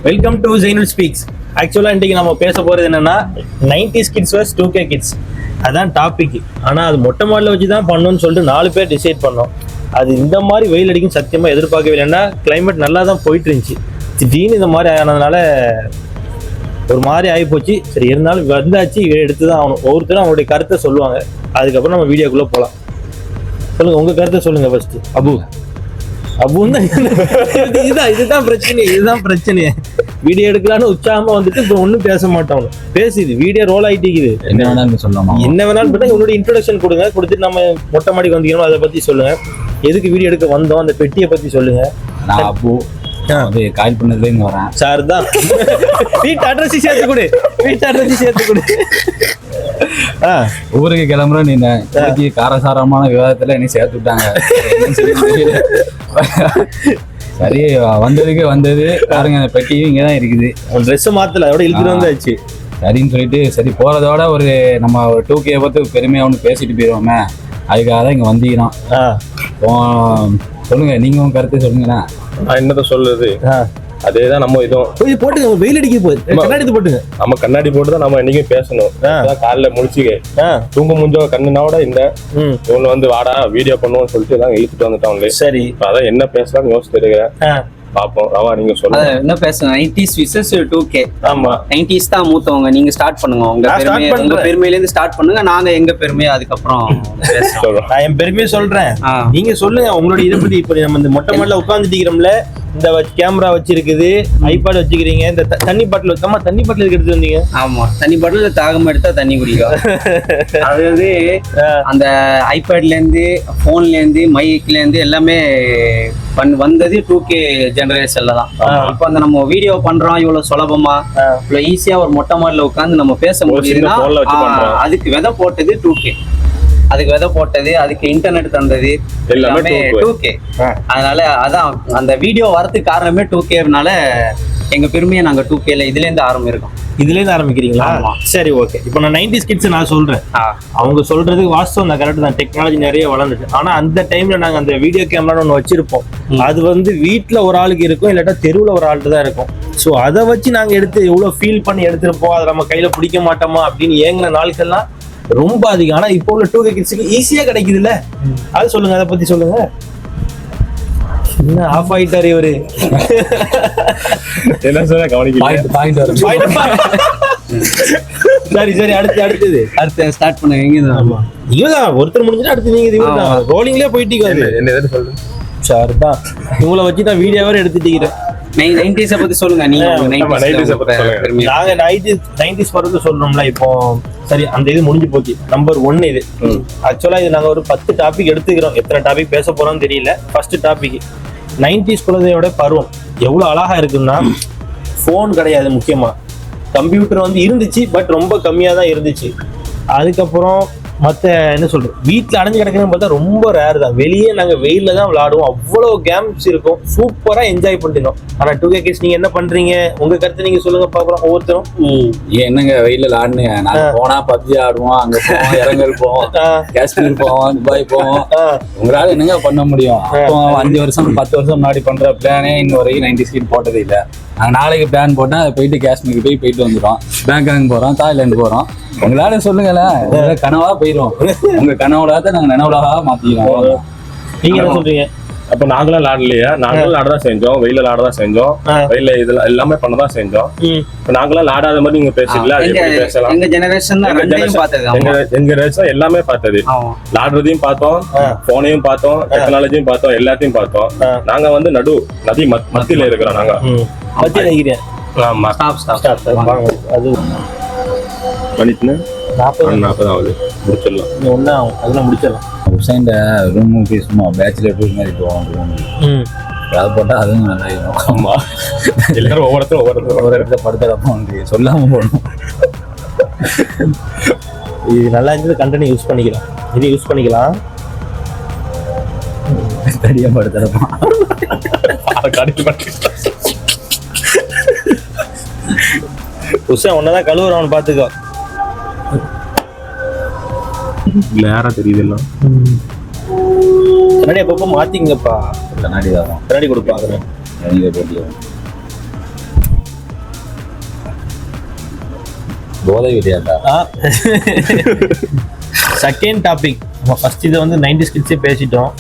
Welcome to Zainul speaks. ஆக்சுவலாக இன்றைக்கி நம்ம பேச போகிறது என்னென்னா 90s kids versus 2K kids. அதுதான் டாபிக். ஆனால் அது மொட்டை மாடலில் வச்சு தான் பண்ணணும்னு சொல்லிட்டு 4 பேர் டிசைட் பண்ணோம். அது இந்த மாதிரி வெயில் அடிக்கும் சத்தியமாக எதிர்பார்க்கவே இல்லைன்னா கிளைமேட் நல்லா தான் போயிட்டு இருந்துச்சு. திடீர்னு இந்த மாதிரி ஆனதுனால ஒரு மாதிரி ஆகிப்போச்சு. சரி இருந்தாலும் வந்தாச்சு, எடுத்து தான் ஆகணும். ஒவ்வொருத்தரும் அவங்களுடைய கருத்தை சொல்லுவாங்க. அதுக்கப்புறம் நம்ம வீடியோக்குள்ளே போகலாம். சொல்லுங்கள், உங்கள் கருத்தை சொல்லுங்கள் ஃபஸ்ட்டு. இதுதான் பிரச்சனை. வீடியோ எடுக்கலான்னு உற்சாகமா வந்துட்டு இப்போ ஒன்றும் பேச மாட்டோம். பேசுது வீடியோ ரோல் ஆகிட்டு என்ன வேணாலும் சொல்லலாம். என்ன வேணாலும் பண்ணா உங்களுடைய இன்ட்ரோடக்ஷன் கொடுத்துட்டு நம்ம மொட்டை மாடிக்கு வந்தீங்கன்னா அதை பத்தி சொல்லுங்க. எதுக்கு வீடியோ எடுக்க வந்தோம், அந்த பெட்டியை பத்தி சொல்லுங்க. நான் அப்பு கால் பண்ணதுலேருந்து வரேன் சார் தான். வீட்டு அட்ரஸ் சேர்த்து கொடு. ஊருக்கு கிளம்புறோம். நீ காரசாரமான விவாதத்துல என்ன சேர்த்து விட்டாங்க. சரி வந்தது பாருங்க, அந்த பெட்டியும் இங்கதான் இருக்குது. ட்ரெஸ் மாத்தல, அதோட இழுத்துட்டு வந்தாச்சு. சரின்னு சொல்லிட்டு சரி போறதோட ஒரு நம்ம 2K பத்தி பெருமையா ஒன்று பேசிட்டு போயிடுவோமே, அதுக்காக தான் இங்க வந்தீங்கன்னா. சொல்லுங்க, நீங்க உங்க கருத்து சொல்லுங்கண்ணா. நான் என்னதான் சொல்லுது, அதேதான் நம்ம இதுவும் போட்டுங்க. வெயில் அடிக்க போகுது, கண்ணாடி போட்டுங்க. நம்ம கண்ணாடி போட்டு தான் நம்ம என்னைக்கும் பேசணும். காலைல முடிச்சுக்க தூங்க முடிஞ்ச கண்ணுனாவோட இந்த இவங்க வந்து வாடா வீடியோ பண்ணுவோம்னு சொல்லிட்டு எல்லாம் இழுத்துட்டு வந்துட்டாங்களே. சரி, அதான் என்ன பேசலாம்னு யோசிச்சுட்டு இருக்கிறேன். பாப்போம். ரவா நீங்க சொல்லுங்க. என்ன பேசுங்க. 90s versus 2K. ஆமா, 90s தான் மூத்தவங்க. நீங்க ஸ்டார்ட் பண்ணுங்க. உங்க பெருமையில இருந்து ஸ்டார்ட் பண்ணுங்க. நாங்க எங்க பெருமையை அதுக்கப்புறம் சொல்றோம். நான் என் பெருமையை சொல்றேன், நீங்க சொல்லுங்க உங்களுடைய இதை பத்தி. இப்ப நம்ம இந்த மொட்டை மாடல உட்காந்துட்டீங்கிறோம்ல, இந்த கேமரா வச்சிருக்குது, ஐபேட் வச்சுக்கிறீங்க, இந்த தண்ணி பாட்டில் தண்ணி பாட்டில் எடுத்து வந்தீங்க. ஆமா, தண்ணி பாட்டில் தாகம் எடுத்தா தண்ணி குடிக்கும். அதாவது அந்த ஐபேட்ல இருந்து போன்ல இருந்து மைக்ல இருந்து எல்லாமே வந்தது 2K ஜெனரேஷன்ல தான். இப்போ அந்த நம்ம வீடியோ பண்றோம் இவ்வளவு சுலபமா, இவ்வளவு ஈஸியா ஒரு மொட்டை மாடல உட்காந்து நம்ம பேச முடியுதுன்னா அதுக்கு விதை போட்டது 2K. அதுக்கு விதை போட்டது, அதுக்கு இன்டர்நெட் தந்தது எல்லாமே 2K. அதனால அதான் அந்த வீடியோ வரதுக்கு காரணமே 2Kனால எங்க பெருமையை நாங்க 2Kல இதுல இருந்து ஆரம்பிக்கிறோம். இதுல இருந்து ஆரம்பிக்கிறீங்களா? சரி, ஓகே. இப்போ நான் 90s கிட்ஸ் நான் சொல்றேன். அவங்க சொல்றதுக்கு வாஸ்தவம் தான், கரெக்ட் தான். டெக்னாலஜி நிறைய வளர்ந்துட்டு. ஆனா அந்த டைம்ல நாங்க அந்த வீடியோ கேமரான்னு ஒன்று வச்சிருப்போம். அது வந்து வீட்டுல ஒரு ஆளுக்கு இருக்கும், இல்லாட்டா தெருவுல ஒரு ஆளுக்கு தான் இருக்கும். ஸோ அதை வச்சு நாங்க எடுத்து எவ்வளவு ஃபீல் பண்ணி எடுத்திருப்போம். அதை நம்ம கையில பிடிக்க மாட்டோமா அப்படின்னு ஏங்கின நாட்கள்லாம் ரொம்ப அதிகம். ஆனா இப்போ உள்ள 2K கிட்ஸுக்கு ஈஸியா கிடைக்குதுல்ல, அது சொல்லுங்க, அதை பத்தி சொல்லுங்க. என்ன ஆஃப் ஆயிட்டாரு இவரு? என்ன சொல்ல கவனிக்கல. சரி, அடுத்து ஸ்டார்ட் பண்ணுங்க. இவதான் ஒருத்தர் முடிஞ்சுட்டு அடுத்து நீங்க ரோலிங்லயே போயிட்டீங்க. என்ன எது சொல்றேன் சார் தான், இவங்களை வச்சு தான் வீடியோவே எடுத்துட்டீங்க. 90s பத்தி சொல்லுங்க. நீங்க 90s நாங்க 90s பத்தி சொல்றோம்ல. இப்போ சரி, அந்த இது முடிஞ்சு போச்சு. நம்பர் 1 இது. ஆக்சுவலா இது நாங்க ஒரு 10 டாபிக் எடுத்துக்கிறோம். எத்தனை டாபிக் பேச போறோம்னு தெரியல. ஃபர்ஸ்ட் டாபிக் 90s குழந்தையோட பருவம் எவ்வளவு அழகா இருக்குன்னா, போன் கிடையாது, முக்கியமா கம்ப்யூட்டர் வந்து இருந்துச்சு, பட் ரொம்ப கம்மியா தான் இருந்துச்சு. அதுக்கப்புறம் மற்ற என்ன சொல்றது, வீட்டில் அடைஞ்சு கிடக்குன்னு பார்த்தா ரொம்ப ரேர் தான். வெளியே நாங்கள் வெயிலில் தான் விளையாடுவோம். அவ்வளோ கேம்ஸ் இருக்கும், சூப்பராக என்ஜாய் பண்ணிட்டோம். ஆனால் 2K கிட்ஸ் நீங்கள் என்ன பண்ணுறீங்க, உங்கள் கருத்து நீங்கள் சொல்லுங்க பார்க்குறோம் ஒவ்வொருத்தரும். என்னங்க வெயிலில் விளையாடுங்க. நாங்கள் போனால் PUBG ஆடுவோம், அங்கே போவோம், இறங்கல் போவோம், காஷ்மீர் போவோம், துபாய் போவோம். உங்களால் என்னங்க பண்ண முடியும்? அப்போ 5 வருஷம் 10 வருஷம் முன்னாடி பண்ணுற பிளானே இன்ன வரைக்கும் 90s கிட் போட்டதே இல்லை. நாங்கள் நாளைக்கு பிளான் போட்டால் அதை போயிட்டு காஷ்மீருக்கு போயிட்டு வந்துடுவோம். பேங்காக் போகிறோம், தாய்லாந்து போகிறோம். உங்களால சொல்லுங்களேன், கனவா போயிடும். உங்க கனவுல தான் நாங்க நினைவுலாக மாத்திக்கிறோம். நீங்க என்ன சொல்றீங்க? அப்ப நாங்களும் விளையாடலையா? நாங்களும் விளையாடதான் செஞ்சோம், வெயில விளையாடதான் செஞ்சோம், வெயில இதெல்லாம் எல்லாமே பண்ணதான் செஞ்சோம். இப்ப நாங்களாம் விளையாடாத மாதிரி நீங்க பேசிக்கல. பேசலாம். எங்க ஜெனரேஷன் எல்லாமே பார்த்தது. விளையாடுறதையும் பார்த்தோம், போனையும் பார்த்தோம், டெக்னாலஜியும் பார்த்தோம், எல்லாத்தையும் பார்த்தோம். நாங்க வந்து நதி மத்தியில இருக்கிறோம். நாங்க மத்தியில. ஆமா, அது 40 ஆகுது. முடிச்சிடலாம். ஒன்னா அதெல்லாம் முடிச்சிடலாம். உசைன்ட ரூம் சும்மா பேச்சுலர் டூர் மாதிரி போவோம். அது போட்டால் அதுவும் நல்லா இருக்கும். ஆமா, எல்லாரும் ஒவ்வொரு இடத்துல படுத்துறப்போ வந்து சொல்லாம போகணும். இது நல்லா இருந்தது, கண்டென்ட் யூஸ் பண்ணிக்கலாம். இது யூஸ் பண்ணிக்கலாம். தடியாக படுத்துறப்போ உஷா ஒன்னதான் கழுவுறவன் பார்த்துக்கோ. நேரா தெரியுது எல்லாம். கண்ணாடி அப்பப்போ மாத்திங்கப்பா. கண்ணாடி தான் கண்ணாடி கொடுப்பாங்க. போதை விளையாட்டா? செகண்ட் டாபிக், நம்ம ஃபர்ஸ்ட் இதை வந்து 90s கிட்ஸே பேசிட்டோம்,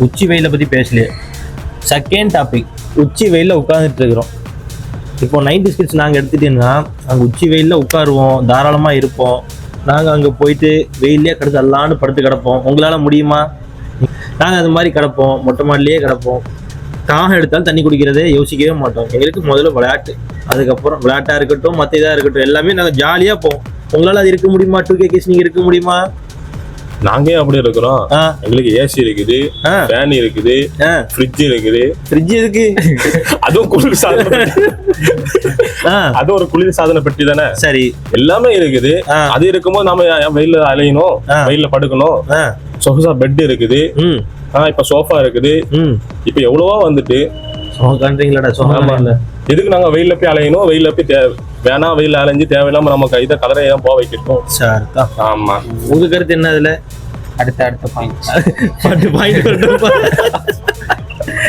உச்சி வெயிலை பற்றி பேசலையே. செகண்ட் டாபிக், உச்சி வெயிலில் உட்காந்துட்டு இருக்கிறோம். இப்போ 90s கிட்ஸ் நாங்கள் எடுத்துட்டீங்கன்னா அங்கே உச்சி வெயிலில் உட்காருவோம், தாராளமாக இருப்போம். நாங்கள் அங்கே போயிட்டு வெயிலே கிடச்சி அல்லான்னு படுத்து கிடப்போம். உங்களால் முடியுமா? நாங்கள் அது மாதிரி கிடப்போம், மொட்டை மாடிலேயே கிடப்போம். தாகம் எடுத்தாலும் தண்ணி குடிக்கிறதே யோசிக்கவே மாட்டோம். எங்களுக்கு முதல்ல விளையாட்டு, அதுக்கப்புறம் விளையாட்டாக இருக்கட்டும், மற்ற இதாக இருக்கட்டும், எல்லாமே நாங்கள் ஜாலியாக போவோம். உங்களால் அது இருக்க முடியுமா? 2K கிட்ஸ் நீங்கள் இருக்க முடியுமா? நாங்க அப்படி இருக்கிறோம். எங்களுக்கு ஏசி இருக்குது, ஃபேன் இருக்குது, ஃப்ரிட்ஜ் இருக்குது. ஃப்ரிட்ஜ் இருக்கு, அதுவும் குளிர் சாதன, அது ஒரு குளிர் சாதன பெட்டி தானே. சரி, எல்லாமே இருக்குது. அது இருக்கும்போது நாம வெயில அலையணும், வெயில படுக்கணும். சொகுசா பெட் இருக்குது, இப்ப சோஃபா இருக்குது, இப்ப எவ்வளவோ வந்துட்டு எதுக்கு நாங்க வெயில போய் அலையணும்? வெயில போய் வேணா வெயில அலைஞ்சு தேவையில்லாம நம்ம கைத கலரை ஏன் போக வைக்கட்டும். ஆமா, உங்க கருத்து என்ன? அதுல அடுத்த பாயிண்ட்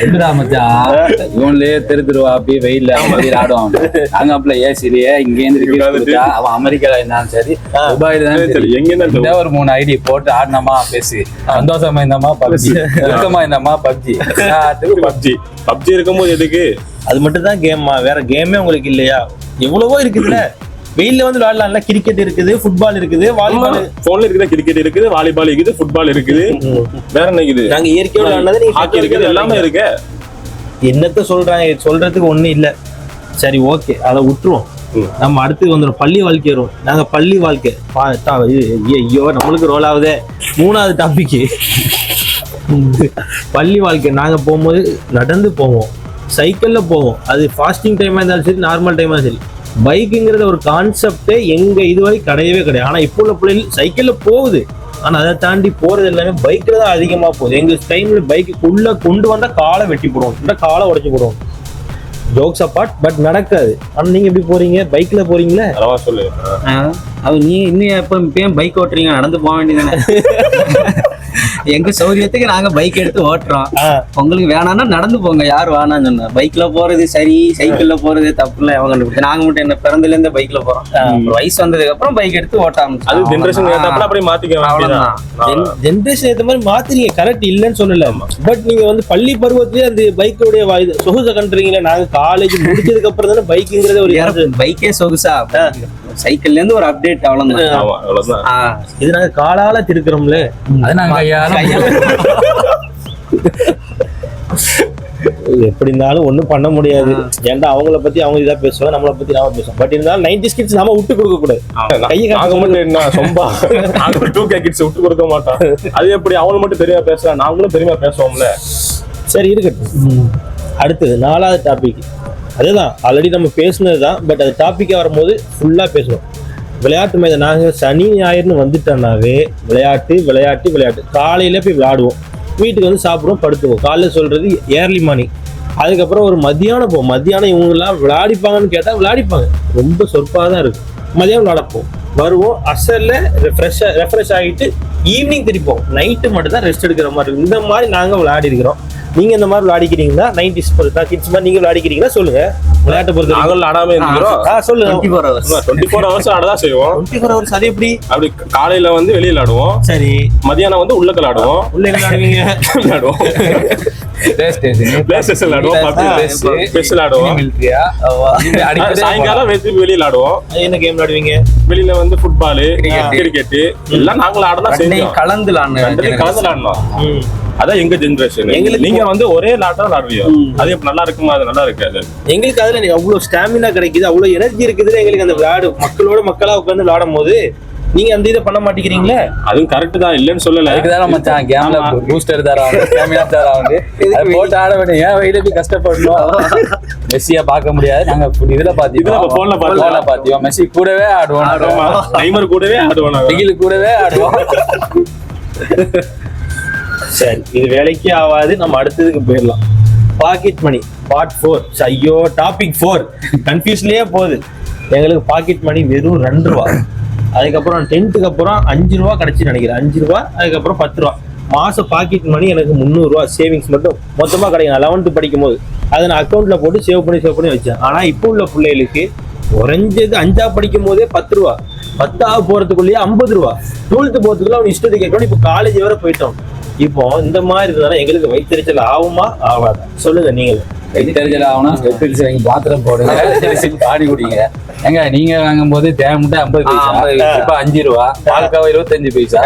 எப்படா மச்சான் இவன்லயே திருவா அப்படியே வெயில்ல ஆடுவான். அங்க அப்பல ஏசிலேயே இங்க இருந்து அவன் அமெரிக்கால இருந்தாலும் சரி, துபாயில தான் எங்க ஒரு 3 ஐடி போட்டு ஆடினமா பேசி சந்தோஷமா இருந்தமா பப்ஜி, துக்கமா இருந்தமா பப்ஜி. பப்ஜி இருக்கும்போது எதுக்கு? அது மட்டும் தான் கேமா, வேற கேமே உங்களுக்கு இல்லையா? எவ்வளவோ இருக்குதுல்ல. வெயில்ல வந்து விளையாடலாம்ல. கிரிக்கெட் இருக்குது, ஃபுட்பால் இருக்குது, வாலிபால் போன்ல இருக்குது, கிரிக்கெட் இருக்குது, வாலிபால் இருக்குது, ஃபுட்பால் இருக்குது, வேற என்ன இருக்குது? நாங்க இயற்கையோட விளையாடுறது, நீங்க ஹாக்கி இருக்குது, எல்லாமே இருக்கு. என்னத்த சொல்றாங்க, சொல்றதுக்கு ஒண்ணும் இல்ல. சரி, ஓகே, அதை விட்டுருவோம். நம்ம அடுத்து வந்துடும் பள்ளி வாழ்க்கை வரும். நாங்க பள்ளி வாழ்க்கை ஐயோ நம்மளுக்கு ரோல் ஆகுதே. 3வது டாபிக் பள்ளி வாழ்க்கை. நாங்க போகும்போது நடந்து போவோம், சைக்கிள்ல போவோம். அது ஃபாஸ்டிங் டைமா இருந்தாலும் சரி, நார்மல் டைமா சரி. பைக்குங்கிறத ஒரு கான்செப்டே எங்க இதுவரை கிடையவே கிடையாது. ஆனா இப்போ உள்ள பிள்ளைகள் சைக்கிள்ல போகுது, ஆனா அதை தாண்டி போறது எல்லாமே பைக்ல தான் அதிகமா போகுது. எங்க டைம்ல பைக்குள்ள கொண்டு வந்தா காலை வெட்டி போடுவோம், இல்லை காலை உடைச்சு போடுவோம். ஜோக்ஸ் அப்பார்ட், பட் நடக்காது. ஆனா நீங்க எப்படி போறீங்க? பைக்ல போறீங்களா? சொல்லு. அது நீ இன்னும் எப்ப பைக் ஓட்டுறீங்க? நடந்து போக வேண்டியதானே. எங்க சௌரியத்துக்கு நாங்க பைக் எடுத்து ஓட்டுறோம். உங்களுக்கு வேணாம்னா நடந்து போங்க, யார் வேணாம்னு சொன்னா. பைக்ல போறது சரி, சைக்கிள்ல போறது தப்பு இல்லை. அவங்க கண்டுபிடிச்சு நாங்க மட்டும் என்ன பிறந்தல இருந்தே பைக்ல போறோம். வயசு வந்ததுக்கு அப்புறம் பைக் எடுத்து ஓட்ட ஆரம்பிச்சு. அது ஜெனரேஷன் ஏத்தாப்புல அப்படியே மாத்திக்கலாம். அவ்வளவுதான். ஜெனரேஷன் ஏத்த மாதிரி மாத்திரீங்க, கரெக்ட் இல்லைன்னு சொல்லல. பட் நீங்க வந்து பள்ளி பருவத்திலேயே அந்த பைக்கோடைய சொகுசை கண்டுறீங்களா? நாங்க காலேஜ் முடிச்சதுக்கு அப்புறம் தானே பைக்குங்கிறத ஒரு பைக்கே சொகுசா. சைக்கிள்ல இருந்து ஒரு அப்டேட், அவ்வளவுதான். இது நாங்க காலால திருக்கிறோம்ல, அது நாங்க எப்படி இருந்தாலும் ஒண்ணும் பண்ண முடியாது. ஏன்டா அவங்கள பத்தி அவங்க இதா பேசுவாங்க, நம்மளை பத்தி நாம பேசுவோம். பட் இருந்தாலும் 90s கிட்ஸ் நாம விட்டு கொடுக்க கூடாது. நாங்க மட்டும் என்ன சொம்பா, நாங்க 2K கிட்ஸ் விட்டு கொடுக்க மாட்டோம். அது எப்படி அவங்க மட்டும் பெருமையா பேசுறாங்க, நாங்களும் பெருமையா பேசுவோம்ல. சரி, இருக்கட்டும். அடுத்தது 4வது டாபிக். அதுதான் ஆல்ரெடி நம்ம பேசுனது தான், பட் அது டாப்பிக்காக வரும்போது ஃபுல்லாக பேசணும். விளையாட்டு மைதானம். நாங்கள் சனி ஞாயிறுன்னு வந்துட்டோம்னாவே விளையாட்டு விளையாட்டு விளையாட்டு. காலையில் போய் விளையாடுவோம், வீட்டுக்கு வந்து சாப்பிடுவோம், படுத்துவோம். காலையில் சொல்கிறது ஏர்லி மார்னிங். அதுக்கப்புறம் ஒரு மத்தியானம் போவோம். மத்தியானம் இவங்கெல்லாம் விளையாடிப்பாங்கன்னு கேட்டால் விளையாடிப்பாங்க, ரொம்ப சொற்பாக தான் இருக்கும். மதியானம் விளையாடப்போம், வருவோம், அசலில் ரெஃப்ரெஷ் ஆகிட்டு ஈவினிங் திருப்போம். நைட்டு மட்டும் தான் ரெஸ்ட் எடுக்கிற மாதிரி இருக்கும். இந்த மாதிரி நாங்கள் விளையாடி இருக்கிறோம். நீங்க இந்த மாதிரி விளையாடிக்கிறீங்களா? 90s கிட்ஸ் மாதிரி நீங்க விளையாடிக்கிறீங்களா? சொல்லுங்க. விளையாட்டை பொறுத்து நாங்கள் ஆடாம இருக்கிறோம். சொல்லுங்க. 24 hours ஆடதான் செய்வோம். 24 hours அது எப்படி? அப்படி காலையில வந்து வெளியில விளையாடுவோம். சரி. மதியானம் வந்து உள்ள விளையாடுவோம். உள்ள விளையாடுவீங்க? விளையாடுவோம். சாயங்காலம் வெளியில விளையாடுவோம். என்ன கேம் விளையாடுவீங்க? வெளியில வந்து ஃபுட்பால், கிரிக்கெட் எல்லாம் நாங்களும் ஆடலாம் செய்வோம். கலந்து விளையாடணும். அதான் எங்க ஜெனரேஷன். நீங்க வந்து ஒரே லாட்டா விளையாடுவீங்க. அது எப்படி நல்லா இருக்குமா? அது நல்லா இருக்காது. எங்களுக்கு அதுல அவ்வளவு ஸ்டாமினா கிடைக்குது, அவ்வளவு எனர்ஜி இருக்குது. எங்களுக்கு அந்த விளையாடு மக்களோட மக்களா உட்காந்து விளையாடும் போது நீங்க அந்த இதை பண்ண மாட்டேங்கிறீங்களே. அதுவும் கரெக்ட் தான், இல்லன்னு சொல்லல. அதுக்குதான் மச்சான் கேம்ல பூஸ்டர் தராங்க, ஸ்டாமினா தராங்க. அது போட்டு ஆட வேண்டிய ஏன் வெயில போய் கஷ்டப்படணும்? மெஸ்ஸியா பார்க்க முடியாது. நாங்க இதுல பாத்தீங்கன்னா போன்ல பாத்தீங்க. மெஸ்ஸி கூடவே ஆடுவோம், டைமர் கூடவே ஆடுவோம், வெயில் கூடவே ஆடுவோம். சரி, இது வேலைக்கே ஆகாது. நம்ம அடுத்ததுக்கு போயிடலாம். Pocket money part 4. ஐயோ, டாபிக் 4 கன்ஃபியூஸ்லயே போகுது. எங்களுக்கு பாக்கெட் மணி வெறும் 2 ரூபா. அதுக்கப்புறம் 10th அப்புறம் 5 ரூபா கிடைச்சி நினைக்கிறேன். 5 ரூபா, அதுக்கப்புறம் 10 ரூபா. மாசம் பாக்கெட் மணி எனக்கு 300 ரூபா சேவிங்ஸ் மட்டும் மொத்தமா கிடைக்கும். 11th படிக்கும் போது அதை நான் அக்கௌண்ட்ல போட்டு சேவ் பண்ணி வச்சேன். ஆனா இப்போ உள்ள பிள்ளைகளுக்கு குறைஞ்சது 5ஆ படிக்கும் போதே 10 ரூபா, 10ஆவது போறதுக்குள்ளேயே 50 ரூபா, 12th போறதுக்குள்ள அவன் இஷ்டத்துக்கு கேட்கணும். இப்போ காலேஜ் வரை போயிட்டோம். இப்போ இந்த மாதிரி இருந்தாலும் எங்களுக்கு வயிற்றுச்சல் ஆகுமா ஆகாதா சொல்லுங்க நீங்க. தெரிஞ்சல ஆகணும். ஸ்டெப்பில்ஸ் வாங்கி பாத்திரம் போடுங்க, பாடி குடிங்க. ஏங்க நீங்க வாங்கும் போது தேவை முட்டை 50 பைசா, இப்ப 5 ரூபா, பால்காவா 25 பைசா.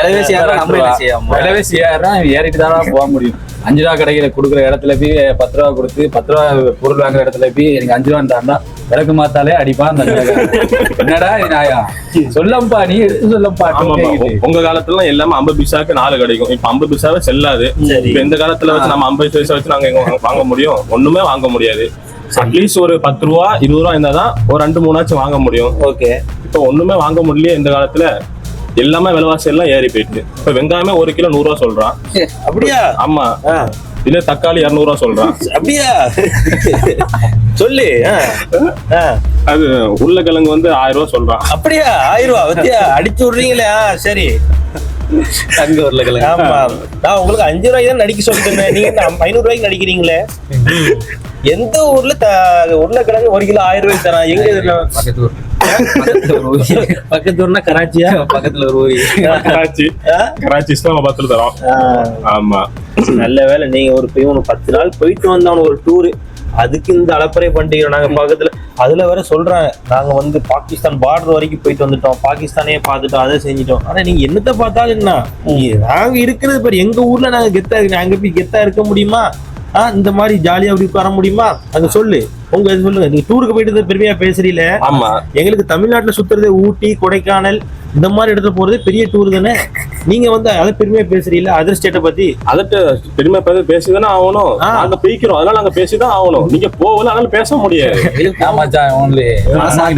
விலைவாசி ஏறிட்டு தானே போக முடியும். 5 ரூபா கடையில கொடுக்குற இடத்துல போய் 10 ரூபா கொடுத்து 10 ரூபா பொருள் வாங்குற இடத்துல போய் எனக்கு 5 ரூபா தாண்டா விளக்கு மாத்தாலே அடிப்பான். என்னடா நாயா சொல்லப்பா, நீ எடுத்து சொல்லப்பா. உங்க காலத்துல எல்லாமே 50 பைசாக்கு 4 கிடைக்கும். இப்ப 50 பைசாவே செல்லாது. இப்ப இந்த காலத்துல வச்சு நம்ம 50 பைசா வச்சு நாங்க எங்க வாங்க முடியும்? ஒண்ணுமே வாங்க முடியாது. அட்லீஸ்ட் ஒரு 10 ரூபா 20 ரூபா இருந்தாதான் ஒரு 2-3 வாங்க முடியும். ஓகே, இப்ப ஒண்ணுமே வாங்க முடியல. இந்த காலத்துல எல்லாமே விலைவாசி எல்லாம் ஏறி போயிட்டு. இப்ப வெங்காயமே 1 கிலோ 100 ரூபா சொல்றான். அப்படியா? ஆமா. இல்ல தக்காளி 200 ரூபா சொல்றான். அப்படியா? சொல்லு. அது உருளைக்கிழங்கு வந்து 1000 ரூபா சொல்றான். அப்படியா? 1000 ரூபா வத்தியா அடிச்சு விடுறீங்களே. சரி, அங்க உருளைக்கிழங்கு. ஆமா, நான் உங்களுக்கு 5 ரூபாய்க்கு தான் நடிக்க சொல்லிட்டேன். நீங்க 500 ரூபாய்க்கு நடிக்கிறீங்களே. எந்த ஊர்ல உருளைக்கிழங்கு 1 கிலோ 1000 ரூபாய்க்கு தரான்? எங்க பக்கத்து ஊர். பக்கத்து ஊர்னா கராச்சியா? பக்கத்துல ஒரு ஊர். கராச்சி இஸ்லாமாபாத்ல தரோம். ஆமா, நல்ல வேலை. நீங்க ஒரு 10 நாள் போயிட்டு வந்தவன ஒரு டூரு, அதுக்கு இந்த அலப்பறை பண்ணிக்கிறோம் நாங்க பக்கத்துல. அதுல வேற சொல்றாங்க நாங்க வந்து பாகிஸ்தான் பார்டர் வரைக்கும் போயிட்டு வந்துட்டோம், பாகிஸ்தானே பார்த்துட்டோம், அதை செஞ்சுட்டோம். ஆனா நீங்க என்னத்தை பார்த்தாலும் என்ன, நாங்க இருக்கிறது பாரு, எங்க ஊர்ல நாங்க கெத்தா இருக்கு. அங்க போய் கெத்தா இருக்க முடியுமா? இந்த மாதிரி ஜாலியா அப்படி வர முடியுமா? அங்க சொல்லு, உங்க சொல்லுங்க. நீங்க டூருக்கு போயிட்டு பெருமையா பேசுறீல. ஆமா, எங்களுக்கு தமிழ்நாட்டுல சுத்துறது ஊட்டி, கொடைக்கானல் இந்த மாதிரி இடத்துல போறது பெரிய டூர் தானே. நீங்க வந்து அதை பெருமையா பேசுறீங்களா அதர் ஸ்டேட்டை பத்தி? அதட்டு பெருமை பேசிதானே ஆகணும். நாங்க பேசிக்கிறோம், அதனால நாங்க பேசிதான் ஆகணும். நீங்க போகல, அதனால பேச முடியாது.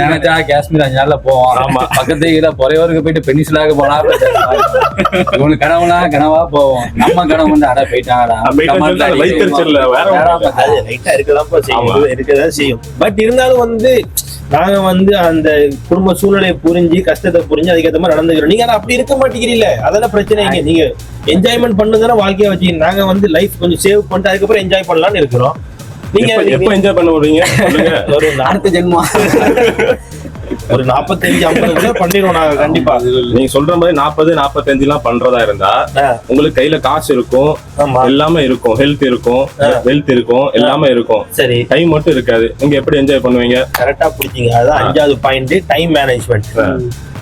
நினைச்சா காஷ்மீர் 5 நாள்ல போவோம். ஆமா, பக்கத்து பொறையோருக்கு போயிட்டு பெனிசுலாக போனா இவனுக்கு கனவா போவோம். நம்ம கனவு வந்து அட போயிட்டாங்கடா. இருக்கதான் செய்யும். பட் இருந்தாலும் வந்து நாங்க வந்து அந்த குடும்ப சூழ்நிலையை புரிஞ்சு, கஷ்டத்தை புரிஞ்சு அதுக்கேற்ற மாதிரி நடந்துக்கிறோம். நீங்க அப்படி இருக்க மாட்டேங்கிறீங்களே, அதெல்லாம் பிரச்சனை. நீங்க என்ஜாய்மெண்ட் பண்ணுங்கன்னா வாழ்க்கையை வச்சு, நாங்க வந்து லைஃப் கொஞ்சம் சேவ் பண்ணிட்டு அதுக்கப்புறம் என்ஜாய் பண்ணலாம்னு இருக்கிறோம். நீங்க எப்ப என்ஜாய் பண்ண போறீங்க? ஒரு அடுத்த ஜென்மம் ஒரு 45-50 பண்ணிடுவோம் நாங்க கண்டிப்பா. நீங்க சொல்ற மாதிரி 40-45 எல்லாம் பண்றதா இருந்தா உங்களுக்கு கையில காசு இருக்கும், எல்லாமே இருக்கும், ஹெல்த் இருக்கும், வெல்த் இருக்கும், எல்லாமே இருக்கும். சரி, டைம் மட்டும் இருக்காது. நீங்க எப்படி என்ஜாய் பண்ணுவீங்க? கரெக்டா பிடிச்சிங்க. அதான் 5வது பாயிண்ட், டைம் மேனேஜ்மெண்ட்.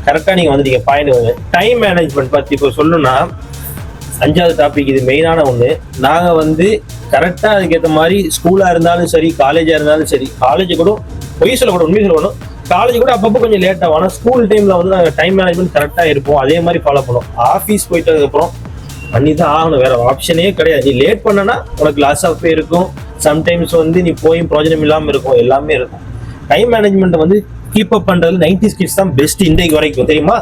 கரெக்டா நீங்க வந்துட்டீங்க பாயிண்ட். டைம் மேனேஜ்மெண்ட் பத்தி இப்போ சொல்லணும்னா 5வது டாபிக் இது மெயினான ஒண்ணு. நாங்க வந்து கரெக்டா அதுக்கேற்ற மாதிரி ஸ்கூலா இருந்தாலும் சரி, காலேஜா இருந்தாலும் சரி, காலேஜ் கூட பொய் சொல்லக்கூடாது, உண்மை சொல்லணும். காலேஜ் கூட அப்பப்போ கொஞ்சம் லேட் ஆகும். ஆனால் ஸ்கூல் டைம்ல வந்து நாங்கள் டைம் மேனேஜ்மெண்ட் கரெக்டாக இருப்போம். அதே மாதிரி ஃபாலோ பண்ணுவோம். ஆஃபீஸ் போயிட்டதுக்கப்புறம் பண்ணி தான் ஆகணும், வேற ஆப்ஷனே கிடையாது. நீ லேட் பண்ணனா உனக்கு லாஸ் ஆஃப் பே இருக்கும். சம்டைம்ஸ் வந்து நீ போய் ப்ரோஜனம் இல்லாமல் இருக்கும், எல்லாமே இருக்கும். டைம் மேனேஜ்மெண்ட் வந்து கீப் அப் பண்றது 90s கிட்ஸ் தான் பெஸ்ட் இன்றைக்கு வரைக்கும். தெரியுமா?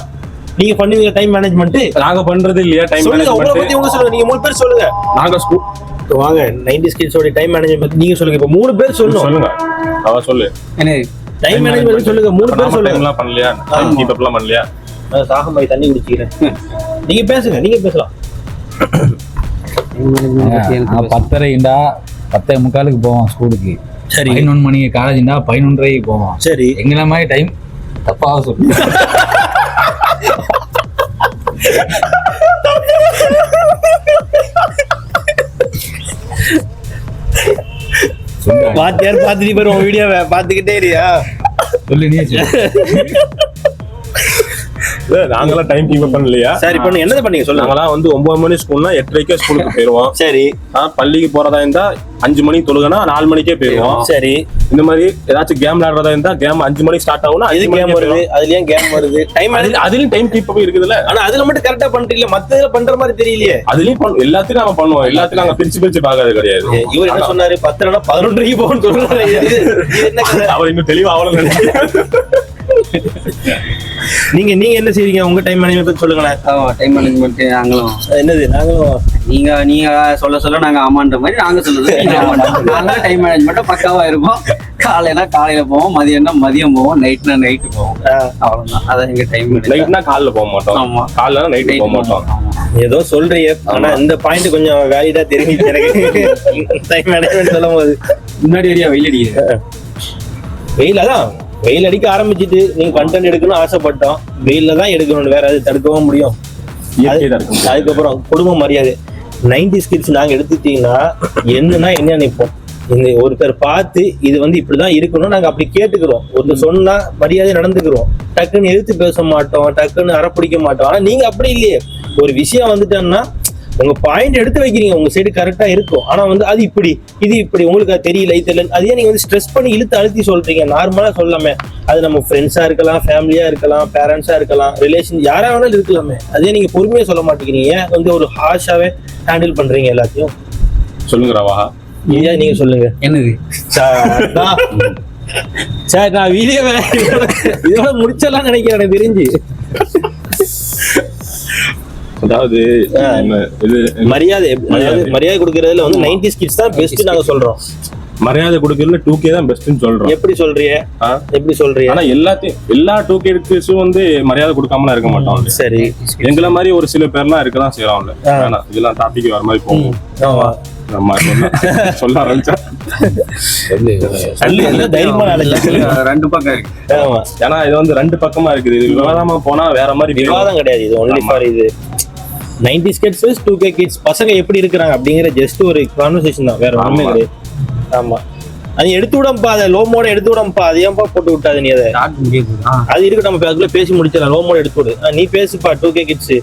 நீங்க பண்ணுவீங்க டைம் மேனேஜ்மெண்ட்? நாங்க பண்றது இல்லையா டைம் மேனேஜ்மெண்ட்? உங்களை பத்தி உங்க சொல்லுங்க. நீங்க 3 பேர் சொல்லுங்க. நாங்க ஸ்கூல் வாங்க 90s கிட்ஸோட டைம் மேனேஜ்மெண்ட் நீங்க சொல்லுங்க. இப்போ 3 பேர் சொல்லுங்க. அவ சொல்லு. டைம் மேனேஜ்மெண்ட் சொல்லுங்க. 3 பேர் சொல்லுங்க. டைம்லாம் பண்ணலையா? டைம் கீப் அப்லாம் பண்ணலையா? நான் சாகமாய் தண்ணி குடிச்சிக்கிறேன். நீங்க பேசுங்க, நீங்க பேசலாம். 10:30 10:45 போவோம் ஸ்கூலுக்கு. சரி, 11 மணிக்கு காலேஜ்னா 11:30 போவோம். சரி, எங்களை மாதிரி டைம் தப்பாக சொல்லு. பாத்தியார் பாத்துட்டு போய் உன் வீடியோவை பாத்துக்கிட்டே இருக்கியா? சொல்லு நீ. நாங்களாம் டைம் கீப் அப் பண்ணலையா? சரி, பண்ணு. என்னது பண்ணீங்க சொல்லுங்க. நாங்களாம் வந்து 9 மணி ஸ்கூல்னா 8:30 ஸ்கூலுக்கு போயிருவோம். சரி, பள்ளிக்கு போறதா இருந்தா 5 மணிக்கு தொழுகனா 4 மணிக்கே போயிருவோம். சரி, இந்த மாதிரி ஏதாச்சும் கேம் விளையாடுறதா இருந்தா கேம் 5 மணிக்கு ஸ்டார்ட் ஆகும்னா இது கேம் வருது, அதுலயும் கேம் வருது. டைம் அதுலயும் டைம் கீப் அப் இருக்குதுல்ல. ஆனா அதுல மட்டும் கரெக்டா பண்றீங்க, மத்ததுல பண்ற மாதிரி தெரியலையே. அதுலயும் எல்லாத்தையும் நாம பண்ணுவோம். எல்லாத்தையும் நாங்க பிரிச்சு பாக்காது கிடையாது. இவர் என்ன சொன்னாரு? 10 11:30 போகணும்னு சொல்றாரு. அவர் இன்னும் தெளிவா அவ்வளவு. நீங்க என்ன செய்வீங்க? உங்க டைம் மேனேஜ்மெண்ட் சொல்லுங்களேன். டைம் மேனேஜ்மெண்ட் நாங்களும் என்னது? நாங்களும் நீங்க சொல்ல நாங்க ஆமான்ற மாதிரி நாங்க சொல்லுது. நாங்க டைம் மேனேஜ்மெண்ட் பக்காவா இருப்போம். காலையில போவோம், மதியம் போவோம், நைட்டு போவோம். அவ்வளவுதான். அதான் எங்க டைம். நைட்னா காலைல போக மாட்டோம். ஆமா, காலைல நைட் போக மாட்டோம். ஏதோ சொல்றீங்க, ஆனா இந்த பாயிண்ட் கொஞ்சம் வேலிடா தெரிஞ்சிச்சு எனக்கு. டைம் மேனேஜ்மெண்ட் சொல்லும் போது முன்னாடி ஏரியா வெயில் அடிக்குது. வெயில் அதான் வெயில் அடிக்க ஆரம்பிச்சுட்டு நீங்க கண்டென்ட் எடுக்கணும்னு ஆசைப்பட்டோம், வெயில்ல தான் எடுக்கணும், வேற அது தடுக்கவும் முடியும். அதுக்கப்புறம் குடும்ப மரியாதை 90s கிட்ஸ் நாங்க எடுத்துட்டீங்கன்னா என்னன்னா என்ன நினைப்போம், இந்த ஒருத்தர் பார்த்து இது இப்படிதான் இருக்கணும் நாங்க அப்படி கேட்டுக்கிறோம். ஒருத்தர் சொன்னா மரியாதை நடந்துக்கிறோம், டக்குன்னு எதிர்த்து பேச மாட்டோம், டக்குன்னு அறப்பிடிக்க மாட்டோம். ஆனா நீங்க அப்படி இல்லையே, ஒரு விஷயம் வந்துட்டோம்னா உங்க பாயிண்ட் எடுத்து வைக்கிறீங்க, உங்க சைடு கரெக்டா இருக்கும். ஆனா அது இப்படி இது இப்படி உங்களுக்கு அது தெரியல இது தெரியல, அதையே நீங்க ஸ்ட்ரெஸ் பண்ணி இழுத்து அழுத்தி சொல்றீங்க. நார்மலா சொல்லாமே, அது நம்ம ஃப்ரெண்ட்ஸா இருக்கலாம், ஃபேமிலியா இருக்கலாம், பேரண்ட்ஸா இருக்கலாம், ரிலேஷன் யாரா வேணாலும் இருக்கலாமே, அதே நீங்க பொறுமையா சொல்ல மாட்டேங்கிறீங்க, ஒரு ஹார்ஷாவே ஹேண்டில் பண்றீங்க எல்லாத்தையும். சொல்லுங்க ரவா, நீங்க சொல்லுங்க. என்னது சார் நான் வீடியோ இதோட முடிச்சலாம் நினைக்கிறேன் எனக்கு தெரிஞ்சு. அதாவது மரியாதை கொடுக்கறதுல 90s கிட்ஸ் தான் பெஸ்ட் நாங்க சொல்றோம். மரியாதை கொடுக்கறதுல 2K தான் பெஸ்ட்னு சொல்றோம். எப்படி சொல்றீங்க? ஆனா எல்லா 2K கிட்ஸும் மரியாதை கொடுக்காமலாம் இருக்க மாட்டோம். சரி, எங்களை மாதிரி ஒரு சில பேர்லாம் இருக்கதான் செய்யறாங்க. வேணாம், இதெல்லாம் டாபிக் வர மாதிரி போகும். சொல்ல ஆரம்பிச்சா ரெண்டு பக்கம் இருக்கு. ஏன்னா இது ரெண்டு பக்கமா இருக்குது. இது விவாதமா போனா வேற மாதிரி விவாதம் கிடையாது, இது ஒன்லி ஃபார் இது 90s கிட்ஸ் 2K கிட்ஸ் பசங்க எப்படி இருக்கிறாங்க அப்படிங்கிற ஜஸ்ட் ஒரு கான்வர்சேஷன் தான், வேற ஒண்ணுமே கிடையாது. ஆமா, அது எடுத்து விடம்பா, அதை லோ மோட எடுத்து விடம்பா, அது ஏன்பா போட்டு விட்டாது நீ? அதை அது இருக்கு, நம்ம அதுக்குள்ள பேசி முடிச்சிடலாம். லோ மோட எடுத்து விடு, நீ பேசுப்பா. 2K கிட்ஸ்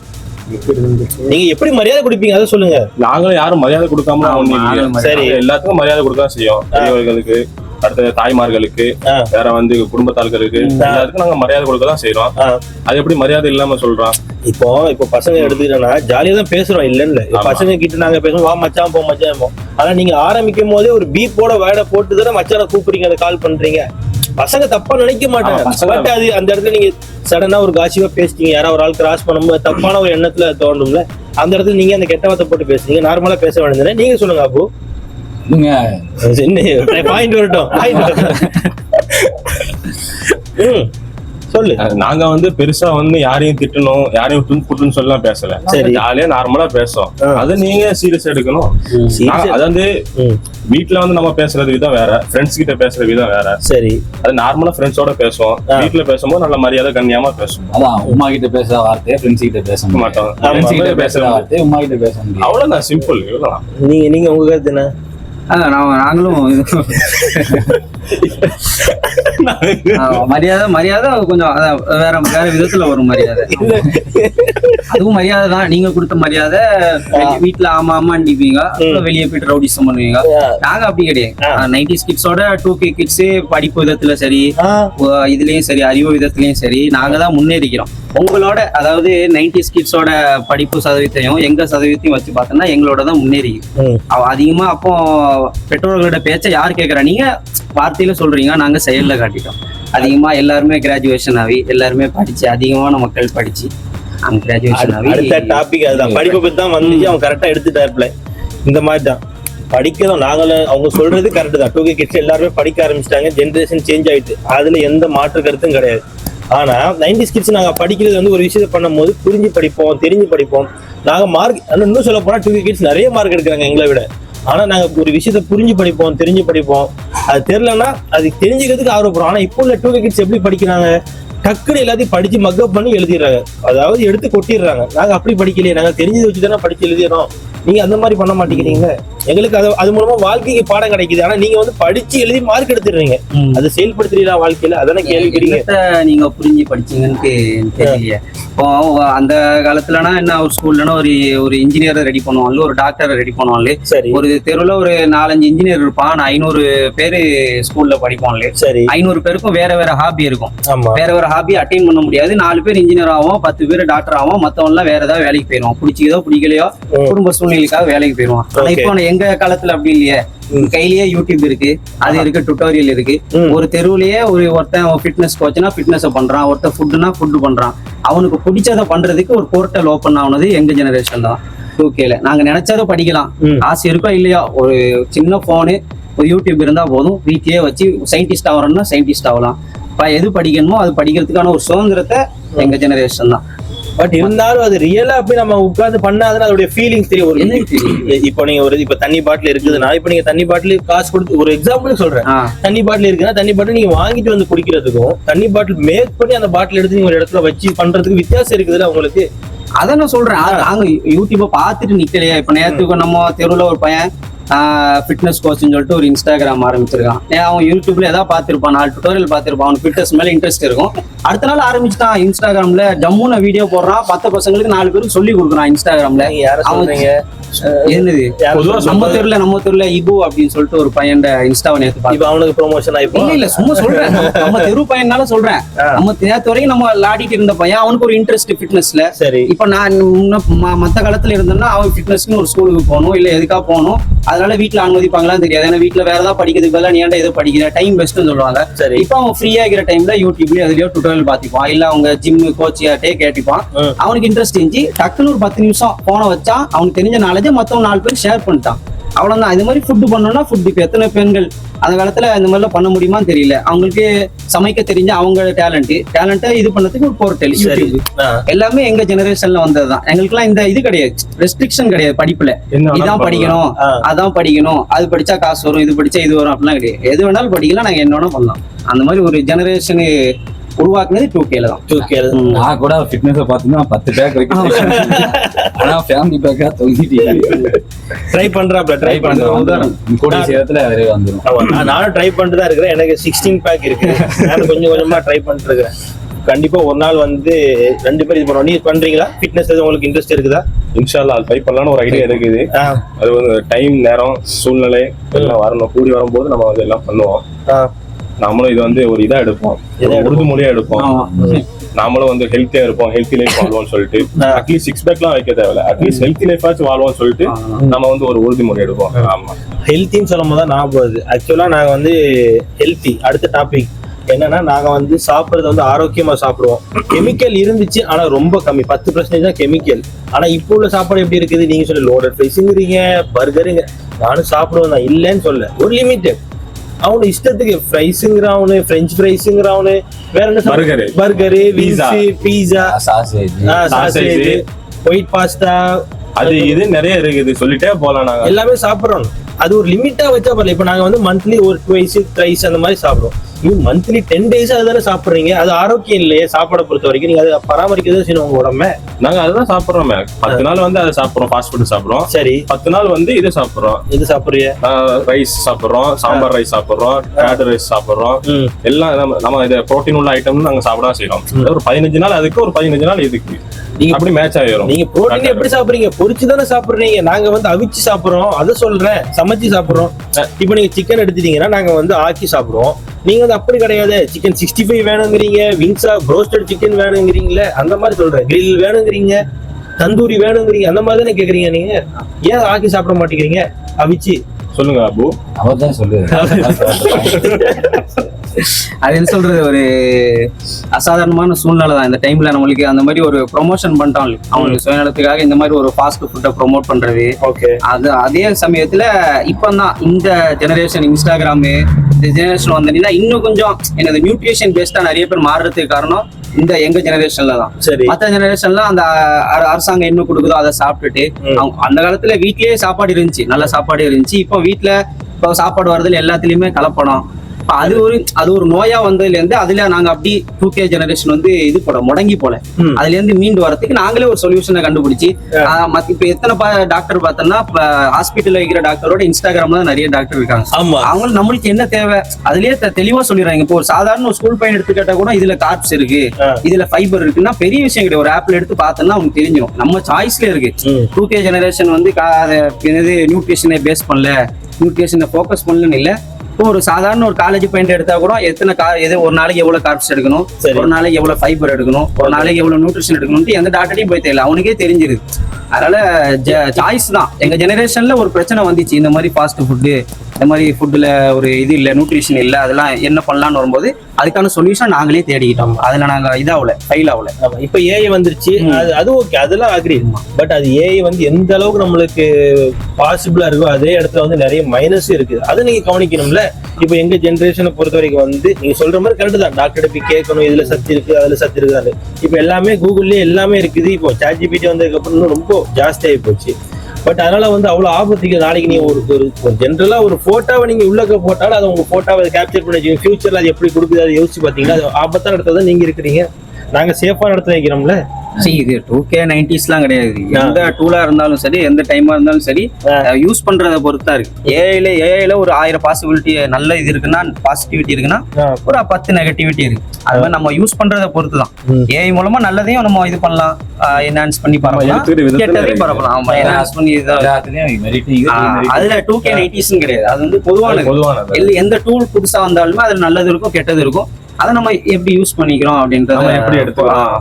நீங்க எப்படி மரியாதை கொடுப்பீங்க அதை சொல்லுங்க. நாங்களும் யாரும் மரியாதை கொடுக்காம சரி, எல்லாத்துக்கும் மரியாதை கொடுக்க செய்யும். பெரியவர்களுக்கு, அடுத்த தாய்மார்களுக்கு, வேற குடும்பத்தார்களுக்கு, எல்லாத்துக்கும் நாங்க மரியாதை கொடுக்க தான் செய்யறோம். அது எப்படி மரியாதை இல்லாம சொல்றோம்? இப்போ பசங்க எடுத்துக்கிட்டோம்னா ஜாலியா தான் பேசுறோம், இல்லன்னு பசங்க கிட்ட நாங்க பேசுவோம், வா மச்சான் போ மச்சான் போ. ஆனா நீங்க ஆரம்பிக்கும் போதே ஒரு பீப்போட வேட போட்டு தானே மச்சான கூப்பிடுறீங்க, அதை கால் பண்றீங்க. பசங்க தப்பா நினைக்க மாட்டாங்க. பட் அது அந்த இடத்துல நீங்க சடனா ஒரு காசிவா பேசிட்டீங்க, யாராவது ஒரு ஆள் கிராஸ் பண்ணும்போது தப்பான ஒரு எண்ணத்துல தோணும்ல, அந்த இடத்துல நீங்க அந்த கெட்ட வார்த்தை போட்டு பேசுறீங்க. நார்மலா பேச வேண்டியது. நீங்க சொல்லுங்க அப்போ, பாயிண்ட் வரட்டும். சொல்லு. நாங்க பெருசா யாரையும் திட்டணும், யாரையும் துன்புட்டுன்னு சொல்லலாம் பேசல. சரி, ஜாலியா நார்மலா பேசுவோம். அது நீங்க சீரியஸ் எடுக்கணும். அது வீட்டுல நம்ம பேசுறது விதம் வேற, ஃப்ரெண்ட்ஸ் கிட்ட பேசுற விதம் வேற. சரி, அது நார்மலா ஃப்ரெண்ட்ஸோட பேசுவோம். வீட்டுல பேசும்போது நல்ல மரியாதை கண்ணியமா பேசுவோம். அதான் உமா கிட்ட பேசுற வார்த்தையை ஃப்ரெண்ட்ஸ் கிட்ட பேச மாட்டோம். ஃப்ரெண்ட்ஸ் கிட்ட பேசுற வார்த்தையை உமா கிட்ட பேச முடியும். அவ்வளவுதான், சிம்பிள். இவ்வளவுதான். நீங்க உங்க கருத்து என்ன? நாங்களும் மரியாதை கொஞ்சம் வேற வேற விதத்துல வரும் மரியாதை. அதுவும் மரியாதை தான், நீங்க கொடுத்த மரியாதை. வீட்டுல ஆமா ஆமாண்டிப்பீங்க, வெளியே போயிட்டு ரவுடிசம் பண்ணுவீங்க. நாங்க அப்படி கிடையாது. 90s கிட்ஸோட 2K கிட்ஸ் படிப்பு விதத்துல சரி, இதுலயும் சரி, அறிவு விதத்துலயும் சரி, நாங்க தான் முன்னேறிக்கிறோம். உங்களோட அதாவது 90s கிட்ஸோட படிப்பு சதவீதத்தையும் எங்க சதவீதத்தையும் வச்சு பார்த்தோம்னா எங்களோட தான் முன்னேறி அதிகமா. அப்போ பெற்றோர்களோட பேச்சை யார் கேட்கறா? நீங்க வார்த்தையில சொல்றீங்க, நாங்க செயல்ல காட்டிட்டோம். அதிகமா எல்லாருமே கிராஜுவேஷன் ஆகி, எல்லாருமே படிச்சு, அதிகமான மக்கள் படிச்சு அவங்க கிராஜுவேஷன் ஆகி. அடுத்த டாபிக் அதுதான், படிப்பை பத்தி தான் வந்துச்சு. அவங்க கரெக்டா எடுத்துட்டாருல. இந்த மாதிரி தான் படிக்கணும். நாங்களும் அவங்க சொல்றது கரெக்ட் தான். 2K கிட்ஸ் எல்லாருமே படிக்க ஆரம்பிச்சிட்டாங்க. ஜென்ரேஷன் சேஞ்ச் ஆயிட்டு, அதுல எந்த மாற்று கருத்தும் கிடையாது. ஆனா 90s கிட்ஸ் நாங்க படிக்கிறது ஒரு விஷயத்தை பண்ணும் போது புரிஞ்சு படிப்போம், தெரிஞ்சு படிப்போம். நாங்க மார்க் இன்னும் சொல்ல போனா 2K கிட்ஸ் நிறைய மார்க் எடுக்கிறாங்க எங்களை விட. ஆனா நாங்க ஒரு விஷயத்த புரிஞ்சு படிப்போம், தெரிஞ்சு படிப்போம். அது தெரியலன்னா அது தெரிஞ்சுக்கிறதுக்கு ஆர்வப்படுறோம். ஆனா இப்போ உள்ள 2K கிட்ஸ் எப்படி படிக்கிறாங்க? டக்குனு எல்லாத்தையும் படிச்சு மக்கப் பண்ணி எழுதிடுறாங்க, அதாவது எடுத்து கொட்டிடுறாங்க. நாங்க அப்படி படிக்கலையே, நாங்க தெரிஞ்சதை வச்சுதானே படிச்சு எழுதிடுறோம். நீங்க அந்த மாதிரி பண்ண மாட்டேங்கிறீங்க. எங்களுக்கு அது மூலமா வாழ்க்கைக்கு பாடம் கிடைக்குது. ஆனா நீங்க படிச்சு எழுதி மார்க் எடுத்துடுறீங்க, அது செயல்படுத்துறீங்களா வாழ்க்கையில? அதானே கேள்விக்கிறீங்க. நீங்க புரிஞ்சு படிச்சீங்கன்னு தெரியல. இப்போ அந்த காலத்துலனா என்ன, ஒரு ஸ்கூல்லனா ஒரு இன்ஜினியரை ரெடி பண்ணுவாங்க, ஒரு டாக்டரை ரெடி பண்ணுவாங்க. சரி, ஒரு தெருவுல ஒரு 4-5 இன்ஜினியர் இருப்பான், 500 பேரு ஸ்கூல்ல படிப்பாங்களே. சரி, 500 பேருக்கும் வேற வேற ஹாபி இருக்கும். வேற வேற ஹாபி அட்டைன் பண்ண முடியாது. 4 பேர் இன்ஜினியர் ஆகும், 10 பேர் டாக்டர் ஆகும், மத்தவங்க எல்லாம் வேற ஏதாவது வேலைக்கு போயிருவோம். பிடிச்சிக்கதோ பிடிக்கலையோ குடும்ப சூழ்நிலைக்காக வேலைக்கு போயிருவான். ஆனா இப்போ எங்க காலத்துல அப்படி இல்லையே. கையிலேயே யூடியூப் இருக்கு, அது இருக்கு, டுட்டோரியல் இருக்கு. ஒரு தெருவுலயே ஒருத்தன் ஃபிட்னஸ் கோச்னா ஃபிட்னஸ் பண்றான், ஒருத்தன் ஃபுட்னா ஃபுட் பண்றான். அவனுக்கு பிடிச்சதை பண்றதுக்கு ஒரு போர்ட்டல் ஓப்பன் ஆனது எங்க ஜெனரேஷன் தான். 2Kல நாங்க நினைச்சதை படிக்கலாம். ஆசை இருக்கோ இல்லையா, ஒரு சின்ன போனு, ஒரு யூடியூப் இருந்தா போதும். வீட்லயே வச்சு சயின்டிஸ்ட் ஆகணும்னா சயின்டிஸ்ட் ஆகலாம். எது படிக்கணுமோ அது படிக்கிறதுக்கான ஒரு சுதந்திரத்தை எங்க ஜெனரேஷன் தான். பட் இருந்தாலும் அது ரியலா போய் நம்ம உட்கார்ந்து பண்ணாதான் அதோட ஃபீலிங்ஸ் தெரியும். ஒரு இப்போ நீங்க இப்ப தண்ணி பாட்டில் இருக்குதுன்னா, இப்ப நீங்க தண்ணி பாட்டில் காசு கொடுத்து, ஒரு எக்ஸாம்பிள் சொல்றேன், தண்ணி பாட்டில் இருக்குன்னா தண்ணி பாட்டில் நீங்க வாங்கிட்டு வந்து குடிக்கிறதுக்கும் தண்ணி பாட்டில் மேக் பண்ணி அந்த பாட்டில் எடுத்து நீங்க ஒரு இடத்துல வச்சு பண்றதுக்கு வித்தியாசம் இருக்குதுல்ல உங்களுக்கு. அதான் நான் சொல்றேன், நாங்க யூடியூப்பை பார்த்துட்டு நிக்கலையா. இப்ப நேரத்துக்கு நம்ம தெருவுல ஒரு பையன் ஃபிட்னஸ் கோச்னு சொல்லிட்டு ஒரு இன்ஸ்டாகிராம் ஆரம்பிச்சிருக்கான். அவன் யூடியூப்ல ஏதாவது பார்த்திருப்பான், 4 டுட்டோரியல் பார்த்திருப்பான், அவனுக்கு ஃபிட்னஸ் மேல இன்ட்ரெஸ்ட் இருக்கும். அடுத்த நாள் ஆரம்பிச்சுட்டான் இன்ஸ்டாகிராம்ல ஜம்முன வீடியோ போடுறான், 10 பசங்களுக்கு 4 பேருக்கு சொல்லி கொடுக்குறான் இன்ஸ்டாகிராம்ல. என்னது நம்ம தெருல இபு அப்படின்னு சொல்லிட்டு ஒரு பையன் இன்ஸ்டாவை நேத்து அவனுக்கு ப்ரொமோஷன் ஆயிப்போ இல்ல சும்மா சொல்றேன், நம்ம தெரு பையனால சொல்றேன். நம்ம நேத்து வரைக்கும் நம்ம விளையாடிட்டு இருந்த பையன், அவனுக்கு ஒரு இன்ட்ரெஸ்ட் ஃபிட்னஸ்ல. சரி, இப்ப நான் மத்த காலத்துல இருந்தேன்னா அவன் ஃபிட்னஸ்க்கு ஒரு ஸ்கூலுக்கு போகணும், இல்ல எதுக்கா போகணும், அதனால வீட்டுல அனுமதிப்பாங்களான்னு தெரியாது. ஏன்னா வீட்டுல வேற ஏதாவது படிக்கிறதுக்கு பதிலாக நீ ஏன்டா எதோ படிக்கிற, டைம் பெஸ்ட்னு சொல்லுவாங்க. சரி, இப்ப அவன் ஃப்ரீயா இருக்கிற டைம்ல யூடியூப்லயோ அதுலயோ டுட்டோரியல் பாத்திப்பான், இல்ல அவங்க ஜிம் கோச்சியாட்டே கேட்டிப்பான். அவனுக்கு இன்ட்ரெஸ்ட் இருந்துச்சு, டக்குன்னு ஒரு 10 நிமிஷம் போன வச்சா அவனுக்கு தெரிஞ்ச நாலேஜ் மத்தவங்க 4 பேர் ஷேர் பண்ணிட்டான். அவ்வளவுதான். இது மாதிரி ஃபுட் பண்ணோம்னா ஃபுட் இப்ப எத்தனை பெண்கள் அந்த காலத்துல இந்த மாதிரிலாம் பண்ண முடியுமான்னு தெரியல. அவங்களுக்கு சமைக்க தெரிஞ்ச அவங்க டேலண்ட்டை இது பண்ணதுக்கு ஒரு போர்ட்டல் யூடியூப். எல்லாமே எங்க ஜெனரேஷன்ல வந்ததுதான். எங்களுக்குலாம் இந்த இது கிடையாது, ரெஸ்ட்ரிக்ஷன் கிடையாது. படிப்புல இதான் படிக்கணும், அதான் படிக்கணும், அது படிச்சா காசு வரும், இது படிச்சா இது வரும் அப்படிலாம் கிடையாது. எது வேணாலும் படிக்கலாம், நாங்க என்ன வேணாலும் பண்ணலாம். அந்த மாதிரி ஒரு ஜெனரேஷனு உருவாக்குனது 2Kல தான். 2Kல நான் கூட ஃபிட்னஸ் பாத்தீங்கன்னா 10 பேக் வரைக்கும், ஆனா ஃபேமிலி பேக்கா தொங்கிட்டீங்க. ட்ரை பண்றேன் கூட சேரத்துல வந்துரும். நானும் ட்ரை பண்ணிட்டு தான் இருக்கிறேன். எனக்கு 16 பேக் இருக்கு. நான் கொஞ்சம் கொஞ்சமா ட்ரை பண்ணிட்டு இருக்கிறேன். கண்டிப்பா ஒரு நாள் வந்து 2 பேர் இது பண்ணுவோம். நீங்க பண்றீங்களா? ஃபிட்னஸ் உங்களுக்கு இன்ட்ரெஸ்ட் இருக்குதா? இன்ஷால்லா ட்ரை பண்ணலாம்னு ஒரு ஐடியா இருக்குது. அது வந்து டைம், நேரம், சூழ்நிலை எல்லாம் வரணும். கூடி வரும்போது நம்ம வந்து எல்லாம் பண்ணுவோம். நம்மளும் இது வந்து ஒரு இதா எடுப்போம், உறுதிமொழியா எடுப்போம். நாமளும் வந்து ஹெல்த்தியா இருப்போம், ஹெல்த்தி லைஃப் வாழ்வோம்னு சொல்லிட்டு. அட்லீஸ்ட் 6 பேக்லாம் வைக்க தேவையில்ல, அட்லீஸ்ட் ஹெல்த்தி லைஃப் ஆச்சு வாழ்வோம்னு சொல்லிட்டு நம்ம வந்து ஒரு உறுதிமொழி எடுப்போம். ஆமா, ஹெல்த்தின்னு சொல்லும் போது தான் ஞாபகம் வருது. ஆக்சுவலா நாங்க வந்து ஹெல்த்தி அடுத்த டாபிக் என்னன்னா, நாங்க வந்து சாப்பிடுறது வந்து ஆரோக்கியமா சாப்பிடுவோம். கெமிக்கல் இருந்துச்சு, ஆனா ரொம்ப கம்மி, 10% தான் கெமிக்கல். ஆனா இப்போ உள்ள சாப்பாடு எப்படி இருக்குது? நீங்க சொல்லி லோடட் ஃப்ரைஸுங்கிறீங்க, பர்கருங்க. நானும் சாப்பிடுவேன் தான், இல்லைன்னு சொல்ல, ஒரு லிமிட்டட். அவனு இஷ்டத்துக்கு ஃப்ரைஸுங்கிறவனு, பிரெஞ்சு ஃப்ரைஸுங்கிறவனு, வேற என்ன, பர்கரு, பீஸா, சாசேஜ், ஒயிட் பாஸ்தா, அது இது நிறைய இருக்குது, சொல்லிட்டே போலாம். நாங்க எல்லாமே சாப்பிடுறோம். அது ஒரு லிமிட்டா வச்சா பரவாயில்ல. இப்ப நாங்க வந்து மந்த்லி ஒரு 2 த்ரைஸ் அந்த மாதிரி சாப்பிடுவோம். நீங்க மந்த்லி 10 days அதுதானே சாப்பிடுறீங்க. அது ஆரோக்கியம் இல்லையே சாப்பாடை பொறுத்த வரைக்கும். நீங்க அதை பராமரிக்கிறதா செய்யணும் உங்க உடம்ப. நாங்க அதுதான் சாப்பிடுறோம். 10 நாள் வந்து அதை சாப்பிடுறோம், ஃபாஸ்ட் ஃபுட் சாப்பிடுறோம். சரி, 10 நாள் வந்து இது சாப்பிடுறோம். இது சாப்பிடுறிய ரைஸ் சாப்பிடுறோம், சாம்பார் ரைஸ் சாப்பிடுறோம், கேரட் ரைஸ் சாப்பிடுறோம். எல்லாம் நம்ம இது புரோட்டீன் உள்ள ஐட்டம் நாங்க சாப்பிட செய்யறோம். ஒரு 15 நாள் அதுக்கு, ஒரு 15 நாள் இதுக்கு, அப்படி மேட்ச் ஆயிரும். நீங்க புரோட்டீன் எப்படி சாப்பிடுறீங்க? பொரிச்சு தானே சாப்பிடுறீங்க. நாங்க வந்து அவிச்சு சாப்பிடுறோம், அதை சொல்றேன், சமைச்சு சாப்பிடுறோம். இப்ப நீங்க சிக்கன் எடுத்துட்டீங்கன்னா நாங்க வந்து ஆக்கி சாப்பிடுவோம். நீங்க வந்து அப்படி கிடையாது. சிக்கன் 65 வேணுங்கிறீங்க, விங்ஸா ப்ரோஸ்டட் சிக்கன் வேணுங்கிறீங்களே, அந்த மாதிரி சொல்றேன். கிரில் வேணுங்கிறீங்க, தந்தூரி வேணுங்கிறீங்க, அந்த மாதிரி தானே கேக்குறீங்க. நீங்க ஏன் ஆக்கி சாப்பிட மாட்டேங்கிறீங்க? அவிச்சு சொல்லுங்க அபு. அவர் தான் சொல்லுது. அது என்ன சொல்றது, ஒரு அசாதாரணமான சூழ்நிலை தான் இந்த டைம்ல. நம்மளுக்கு அந்த மாதிரி ஒரு ப்ரொமோஷன் பண்ணிட்டோம் அவங்களுக்கு சுயநலத்துக்காக, இந்த மாதிரி ஒரு ஃபாஸ்ட் ஃபுட்டை ப்ரொமோட் பண்றது. ஓகே, அது அதே சமயத்துல இப்பதான் இந்த ஜெனரேஷன், இன்ஸ்டாகிராமு இந்த ஜெனரேஷன் வந்தீங்கன்னா இன்னும் கொஞ்சம் என்னது நியூட்ரிஷன் பேஸ்டா நிறைய பேர் மாறுறதுக்கு காரணம் இந்த எங்க ஜெனரேஷன்ல தான். சரி, மற்ற ஜெனரேஷன்ல அந்த அரசாங்கம் என்ன கொடுக்குதோ அதை சாப்பிட்டுட்டு, அந்த காலத்துல வீட்லயே சாப்பாடு இருந்துச்சு, நல்ல சாப்பாடு இருந்துச்சு. இப்போ வீட்டுல இப்போ சாப்பாடு வர்றதுல எல்லாத்துலயுமே கலப்படம். அது ஒரு நோயா வந்ததுல இருந்து அதுல நாங்க அப்படி 2K ஜெனரேஷன் வந்து இது போல முடங்கி போல, அதுல இருந்து மீண்டு வரதுக்கு நாங்களே ஒரு சொல்யூஷனை கண்டுபிடிச்சு. இப்ப எத்தனை டாக்டர் பார்த்தோம்னா, ஹாஸ்பிட்டல்ல வைக்கிற டாக்டரோட இன்ஸ்டாகிராம்ல தான் நிறைய டாக்டர் இருக்காங்க. அவங்க நம்மளுக்கு என்ன தேவை அதுலயே தெளிவா சொல்லிடுறாங்க. இப்போ ஒரு சாதாரண ஒரு ஸ்கூல் பையன் எடுத்துக்கிட்டா கூட இதுல கார்ப்ஸ் இருக்கு, இதுல ஃபைபர் இருக்குன்னா பெரிய விஷயம் கிடையாது. ஒரு ஆப்பிள் எடுத்து பார்த்தோம்னா அவங்க தெரிஞ்சிடும், நம்ம சாய்ஸ்ல இருக்கு. 2K ஜெனரேஷன் வந்து நியூட்ரிஷனை பேஸ் பண்ணல, நியூட்ரிஷனை ஃபோக்கஸ் பண்ணலன்னு இல்ல. இப்போ ஒரு சாதாரண ஒரு காலேஜ் பாயிண்ட் எடுத்தா கூட எத்தனை ஒரு நாளைக்கு எவ்வளவு கார்ப்ஸ் எடுக்கணும், ஒரு நாளைக்கு எவ்வளவு ஃபைபர் எடுக்கணும், ஒரு நாளைக்கு எவ்வளவு நியூட்ரிஷன் எடுக்கணும்னு எந்த டாக்டரையும் போய் தெரியல, அவனுக்கே தெரிஞ்சிருது. அதனால சாய்ஸ் தான். எங்க ஜெனரேஷன்ல ஒரு பிரச்சனை வந்துச்சு, இந்த மாதிரி ஃபாஸ்ட் ஃபுட்டு இந்த மாதிரி ஃபுட்டில் ஒரு இது இல்லை, நியூட்ரிஷன் இல்லை, அதெல்லாம் என்ன பண்ணலான்னு வரும்போது அதுக்கான சொல்யூஷன் நாங்களே தேடிக்கிட்டோம். அதில் நாங்கள் இதாகல ஃபெயில் ஆகல. இப்போ ஏஐ வந்துருச்சு, அது ஓகே, அதெல்லாம் அக்ரி. பட் அது ஏஐ வந்து எந்த அளவுக்கு நம்மளுக்கு பாசிபிளா இருக்கோ அதே இடத்துல வந்து நிறைய மைனஸ் இருக்குது. அதை நீங்க கவனிக்கணும்ல. இப்போ எங்க ஜென்ரேஷனை பொறுத்த வரைக்கும் வந்து நீங்க சொல்ற மாதிரி கரெக்ட் தான், டாக்டர் போய் கேட்கணும் இதுல சத்து இருக்கு அதுல சத்து இருக்குதான்னு. இப்போ எல்லாமே கூகுள்லயே எல்லாமே இருக்குது. இப்போ ChatGPT வந்ததுக்கு அப்புறம் இன்னும் ரொம்ப ஜாஸ்தி ஆகி போச்சு. பட் அதனால வந்து அவ்வளவு ஆபத்துக்கு நாளைக்கு நீங்க ஒரு ஜென்ரலா ஒரு போட்டோவை நீங்க உள்ளக்க போட்டாலும் அதை உங்க போட்டோவை கேப்சர் பண்ணி வச்சுக்கோங்க. ஃபியூச்சர்ல அது எப்படி கொடுக்குது அதை யோசிச்சு பாத்தீங்கன்னா அது ஆபத்தான இடத்துல தான் நீங்க இருக்கிறீங்க. நாங்க சேஃபான இடத்துல வைக்கிறோம்ல. இது 2K 90sலாம் கிடையாது. எந்த டூலா இருந்தாலும் சரி, எந்த டைமா இருந்தாலும் சரி, யூஸ் பண்றதை பொறுத்தா இருக்கு. ஏஐல ஒரு 1000 பாசிபிலிட்டி நல்ல இது இருக்குன்னா, பாசிட்டிவிட்டி இருக்குன்னா ஒரு 10 நெகட்டிவிட்டி இருக்கு. அது மாதிரி நம்ம யூஸ் பண்றதை பொறுத்து தான். ஏஐ மூலமா நல்லதையும் நம்ம இது பண்ணலாம், என்ஹான்ஸ் பண்ணி பரப்பலாம், கெட்டதையும் பரப்பலாம். ஆமா, என்ஹான்ஸ் பண்ணி அதுல 2K 90s கிடையாது. அது வந்து பொதுவானது. எந்த டூல் புதுசா வந்தாலுமே அதுல நல்லது இருக்கும் கெட்டது இருக்கும். அதை நம்ம எப்படி யூஸ் பண்ணிக்கிறோம் அப்படின்றத எப்படி எடுத்துக்கலாம்.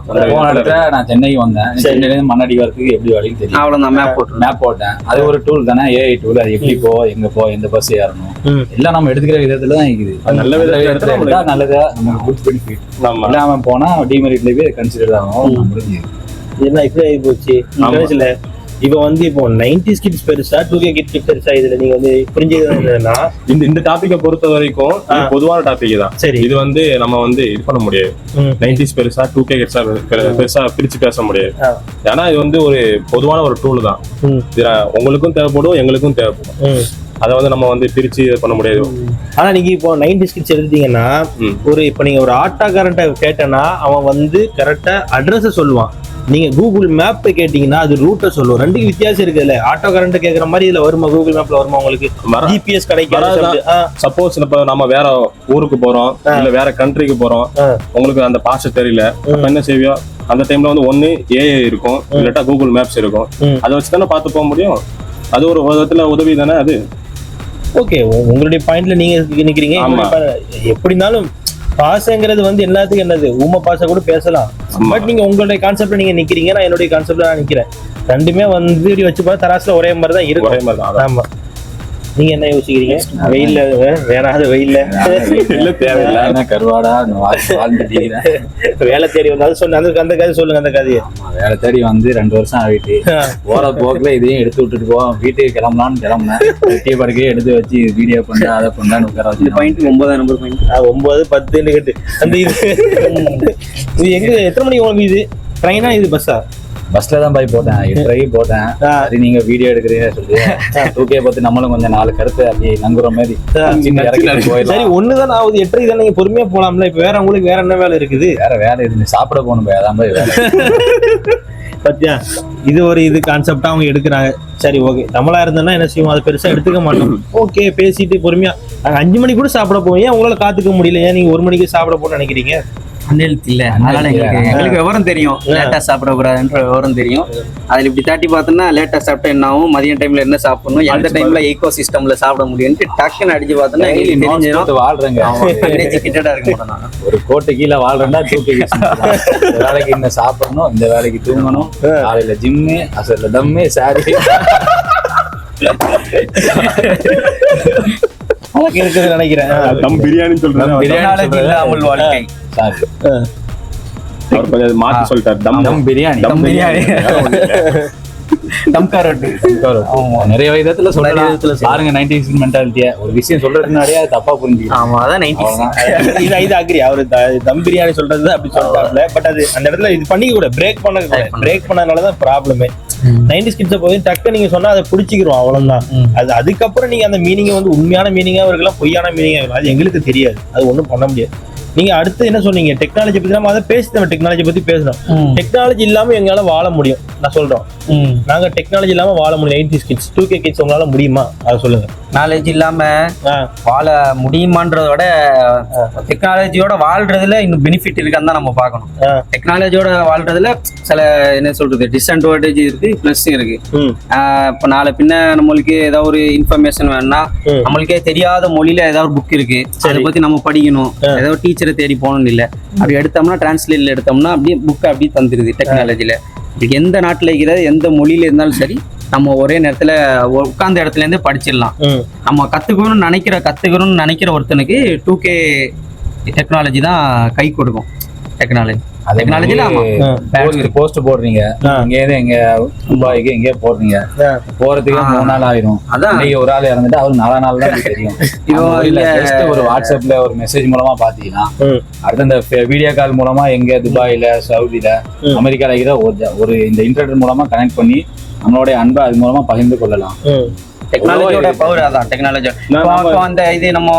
நான் சென்னைக்கு வந்தேன், சென்னையில மண்ணடி வரதுக்கு எப்படி வழின்னு தெரியும். அவ்வளவுதான், மேப் போட்டேன். அது ஒரு டூல் தானே, ஏஐ டூல். அது எப்படி எங்க எந்த பஸ் ஏறணும் எல்லாம் நம்ம எடுத்துக்கிற விதத்துல தான் இருக்குது. நல்ல விதத்துல எடுத்தா நல்லதா நமக்கு குட் பெனிஃபிட். இல்லாம போனா டிமெரிட்ல போய் கன்சிடர் ஆகும். முடிஞ்சது என்ன இப்படி ஆகி போச்சு. இப்போ வந்து இப்போ 90s கிட்ஸ் பெருசா 2K கிட்ஸ் பெருசா, இதுல நீங்க வந்து புரிஞ்சுக்கிறதுனா இந்த டாபிக்கை பொறுத்த வரைக்கும் பொதுவான டாபிக் தான். சரி, இது வந்து நம்ம வந்து இது பண்ண முடியாது. 90s பெருசா 2K கிட்ஸா பெருசா பிரிச்சு பேச முடியாது. ஏன்னா இது வந்து ஒரு பொதுவான ஒரு டூல் தான். உங்களுக்கும் தேவைப்படும், எங்களுக்கும் தேவைப்படும். அதை வந்து நம்ம வந்து பிரிச்சு இது பண்ண முடியாது. ஆனா நீங்க இப்போ 90s கிட்ஸ் எடுத்தீங்கன்னா இப்ப நீங்க ஒரு ஆட்டோக்காரன்ட்ட கேட்டனா அவன் வந்து கரெக்டா அட்ரஸ் சொல்லுவான். நீங்க கூகுள் மேப் கேட்டீங்கன்னா அது ரூட்டை சொல்லுவோம். ரெண்டுக்கு வித்தியாசம் இருக்குல்ல. ஆட்டோ கரண்ட் கேட்கற மாதிரி இதுல வருமா, கூகுள் மேப்ல வருமா உங்களுக்கு? ஜிபிஎஸ் கிடைக்காது. சப்போஸ் இப்ப நம்ம வேற ஊருக்கு போறோம், இல்ல வேற கண்ட்ரிக்கு போறோம், உங்களுக்கு அந்த பாஷை தெரியல, என்ன செய்வியோ அந்த டைம்ல வந்து ஒண்ணு ஏஐ இருக்கும், இல்லாட்டா கூகுள் மேப்ஸ் இருக்கும். அதை வச்சு தானே பார்த்து போக முடியும். அது ஒரு விதத்துல உதவி தானே அது. ஓகே, உங்களுடைய பாயிண்ட்ல நீங்க நிக்கிறீங்க. எப்படி இருந்தாலும் பாசங்கிறது வந்து எல்லாத்துக்கும் என்னது, ஊம பாசை கூட பேசலாம். பட் நீங்க உங்களுடைய கான்செப்ட்ல நீங்க நிக்கிறீங்க, நான் என்னுடைய கான்செப்ட்ல நான் நிக்கிறேன். ரெண்டுமே வந்து இப்படி வச்சு பார்த்தா தராசுல ஒரே மாதிரி தான் இருக்கும். ஆமா, நீங்க என்ன யோசிக்கிறீங்க? வெயில்ல வேணாத வெயில்ல இல்ல தேவையில்ல கருவாடா வேலை தேடி வந்தாலும் சொன்ன அந்த கதை சொல்லுங்க. அந்த கதையை வேலை தேடி வந்து 2 வருஷம் ஆகிட்டு போற போக்குல இதையும் எடுத்து விட்டுட்டு போவோம். வீட்டுக்கு கிளம்பலான்னு கிளம்புனேன். வெட்டிய படுக்கையே எடுத்து வச்சு வீடியோ பண்ண அதை பண்ணான்னு உட்கார வச்சு. பாயிண்ட் 9 நம்பர் பாயிண்ட் 9 10 கேட்டு அந்த இது எங்க எத்தனை மணிக்கு உங்களுக்கு இது ட்ரெயினா இது பஸ்ஸா? பஸ்ல தான் போய் போட்டேன், 8:30 போட்டேன். அது நீங்க வீடியோ எடுக்கிறீங்க சொல்லி 2K பார்த்து நம்மளும் கொஞ்சம் 4 கருத்து அப்படி நங்குற மாதிரி சரி ஒண்ணுதான் ஆகுது. 8:30 தானே, நீங்க பொறுமையா போலாம்ல. இப்ப வேற உங்களுக்கு வேற என்ன வேலை இருக்குது? வேற வேலை இருந்து சாப்பிட போகணும். அதான் போய் வேலை பத்தியா, இது ஒரு இது கான்செப்டா அவங்க எடுக்கிறாங்க. சரி ஓகே, நம்மளா இருந்தோம்னா என்ன செய்வோம், அதை பெருசா எடுத்துக்க மாட்டோம். ஓகே, பேசிட்டு பொறுமையா நாங்க 5 மணிக்கு கூட சாப்பிட போவோம். ஏன் உங்களால காத்துக்க முடியல? ஏன் நீங்க 1 மணிக்கு சாப்பிட போன்னு நினைக்கிறீங்க? இல்ல, அதனால எங்களுக்கு விவரம் தெரியும். லேட்டா சாப்பிடக்கூடாதுன்ற விவரம் தெரியும். அதுல இப்படி தாட்டி பார்த்தோம்னா லேட்டா சாப்பிட்டா என்ன ஆகும், மதியம் டைம்ல என்ன சாப்பிடணும், எந்த டைம்ல ஈகோ சிஸ்டம்ல சாப்பிட முடியும்னு டக்குன்னு அடிச்சு பார்த்தோம்னா எங்களுக்கு வாழ்றேங்க. கிட்டடா இருக்க மாட்டோம். ஒரு கோட்டை கீழே வாழ்றேன்னா 2K வேலைக்கு இந்த சாப்பிடணும், இந்த வேலைக்கு தூங்கணும், காலையில ஜிம்மு, அசல்ல தம்மு, சாரி நினைக்கிறேன். தம் பிரியாணி சொல்றேன். வாழ்க்கை அவர் கொஞ்சம் மாத்தி சொல்லிட்டாரு. தம் பிரியாணி, நிறைய விதத்துல சொல்லலாம். பாருங்க 90s மென்டாலிட்டியா ஒரு விஷயம் சொல்றதுக்கு முன்னாடியே தப்பா புரிஞ்சுக்கலாம். ஆமா, அதான் 90s. இது அக்ரி. அவரு தம் பிரியாணி சொல்றது அப்படி சொல்றாப்ல. பட் அது அந்த இடத்துல இது பண்ணிக்க கூட பிரேக் பண்ணதுனாலதான் ப்ராப்ளமே. 90s கிட்ஸை போய் டக்கு நீங்க சொன்னா அதை பிடிச்சிக்கிறோம், அவ்வளவுதான். அது அதுக்கப்புறம் நீங்க அந்த மீனிங்கை வந்து உண்மையான மீனிங்கா இருக்கலாம், பொய்யான மீனிங்கா இருக்கலாம், அது எங்களுக்கு தெரியாது. அது ஒண்ணும் பண்ண முடியாது. நீங்க அடுத்து என்ன சொன்னீங்க, டெக்னாலஜி பத்தி நம்ம அதை பேசினோம். டெக்னாலஜி பத்தி பேசணும். டெக்னாலஜி இல்லாம எங்களால வாழ முடியும். நான் சொல்றோம், நாங்க டெக்னாலஜி இல்லாம வாழ முடியும். 90s கிட்ஸ் 2K கிட்ஸ் உங்களால முடியுமா? அதை சொல்லுங்க. நாலேஜ் இல்லாம வாழ முடியுமான்றதோட டெக்னாலஜியோட வாழ்றதுல இன்னும் பெனிஃபிட் இருக்கான்னு தான் நம்ம பார்க்கணும். டெக்னாலஜியோட வாழ்றதுல சில என்ன சொல்றது டிஸ்அட்வான்டேஜ் இருக்கு, பிளஸ் இருக்கு. இப்ப நாளை பின்ன நம்மளுக்கு ஏதாவது ஒரு இன்ஃபர்மேஷன் வேணும்னா நம்மளுக்கே தெரியாத மொழியில ஏதாவது ஒரு புக் இருக்கு, அதை பத்தி நம்ம படிக்கணும், ஏதாவது டீச்சரை தேடி போகணும்னு இல்லை. அப்படி எடுத்தோம்னா டிரான்ஸ்லேட்ல எடுத்தோம்னா அப்படியே புக்கை அப்படியே தந்துருது. டெக்னாலஜில எந்த நாட்டில் இருக்கிறது, எந்த மொழியில இருந்தாலும் சரி நம்ம ஒரே நேரத்துல உட்கார்ந்த இடத்துல இருந்தே படிச்சிடலாம். நம்ம கத்துக்கணும்னு நினைக்கிற ஒருத்தனுக்கு 2K டெக்னாலஜி தான் கை கொடுக்கும். டெக்னாலஜில போஸ்ட் போடுறீங்க, இங்கேருந்து எங்க துபாய்க்கு எங்கேயோ போடுறீங்க, போறதுக்கு 3 நாள் ஆயிரும். அதான் ஒரு ஆள் இறந்துட்டு அவரு 4 நாள் தான் தெரியும். ஒரு வாட்ஸ்அப்ல ஒரு மெசேஜ் மூலமா பாத்தீங்கன்னா அடுத்த இந்த வீடியோ கால் மூலமா எங்க துபாயில, சவுதியில, அமெரிக்கால ஒரு இந்த இன்டர்நெட் மூலமா கனெக்ட் பண்ணி நம்மளுடைய அன்பை அது மூலமா பகிர்ந்து கொள்ளலாம். டெக்னாலஜியோட பவர் அதான். டெக்னாலஜி அந்த இது நம்ம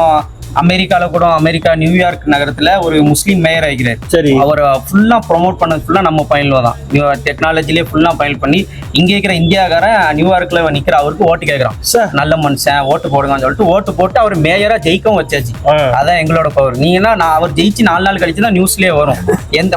அமெரிக்கா நியூயார்க் நகரத்துல ஒரு முஸ்லீம் மேயர் ஆகிறார். சரி, அவர் ஃபுல்லா ப்ரொமோட் பண்ணது ஃபுல்லா நம்ம பயன்ல தான். டெக்னாலஜிலேயே ஃபுல்லா பயன் பண்ணி இங்க இருக்கிற இந்தியாக்காரன் நியூயார்க்ல நிக்கிற அவருக்கு ஓட்டு கேட்கறான். நல்ல மனுஷன் ஓட்டு போடுங்கன்னு சொல்லிட்டு ஓட்டு போட்டு அவர் மேயரா ஜெயிக்கவும் வச்சாச்சு. அதான் எங்களோட பவர். நீங்கன்னா அவர் ஜெயிச்சு 4 நாள் கழிச்சு தான் நியூஸ்லயே வரும்.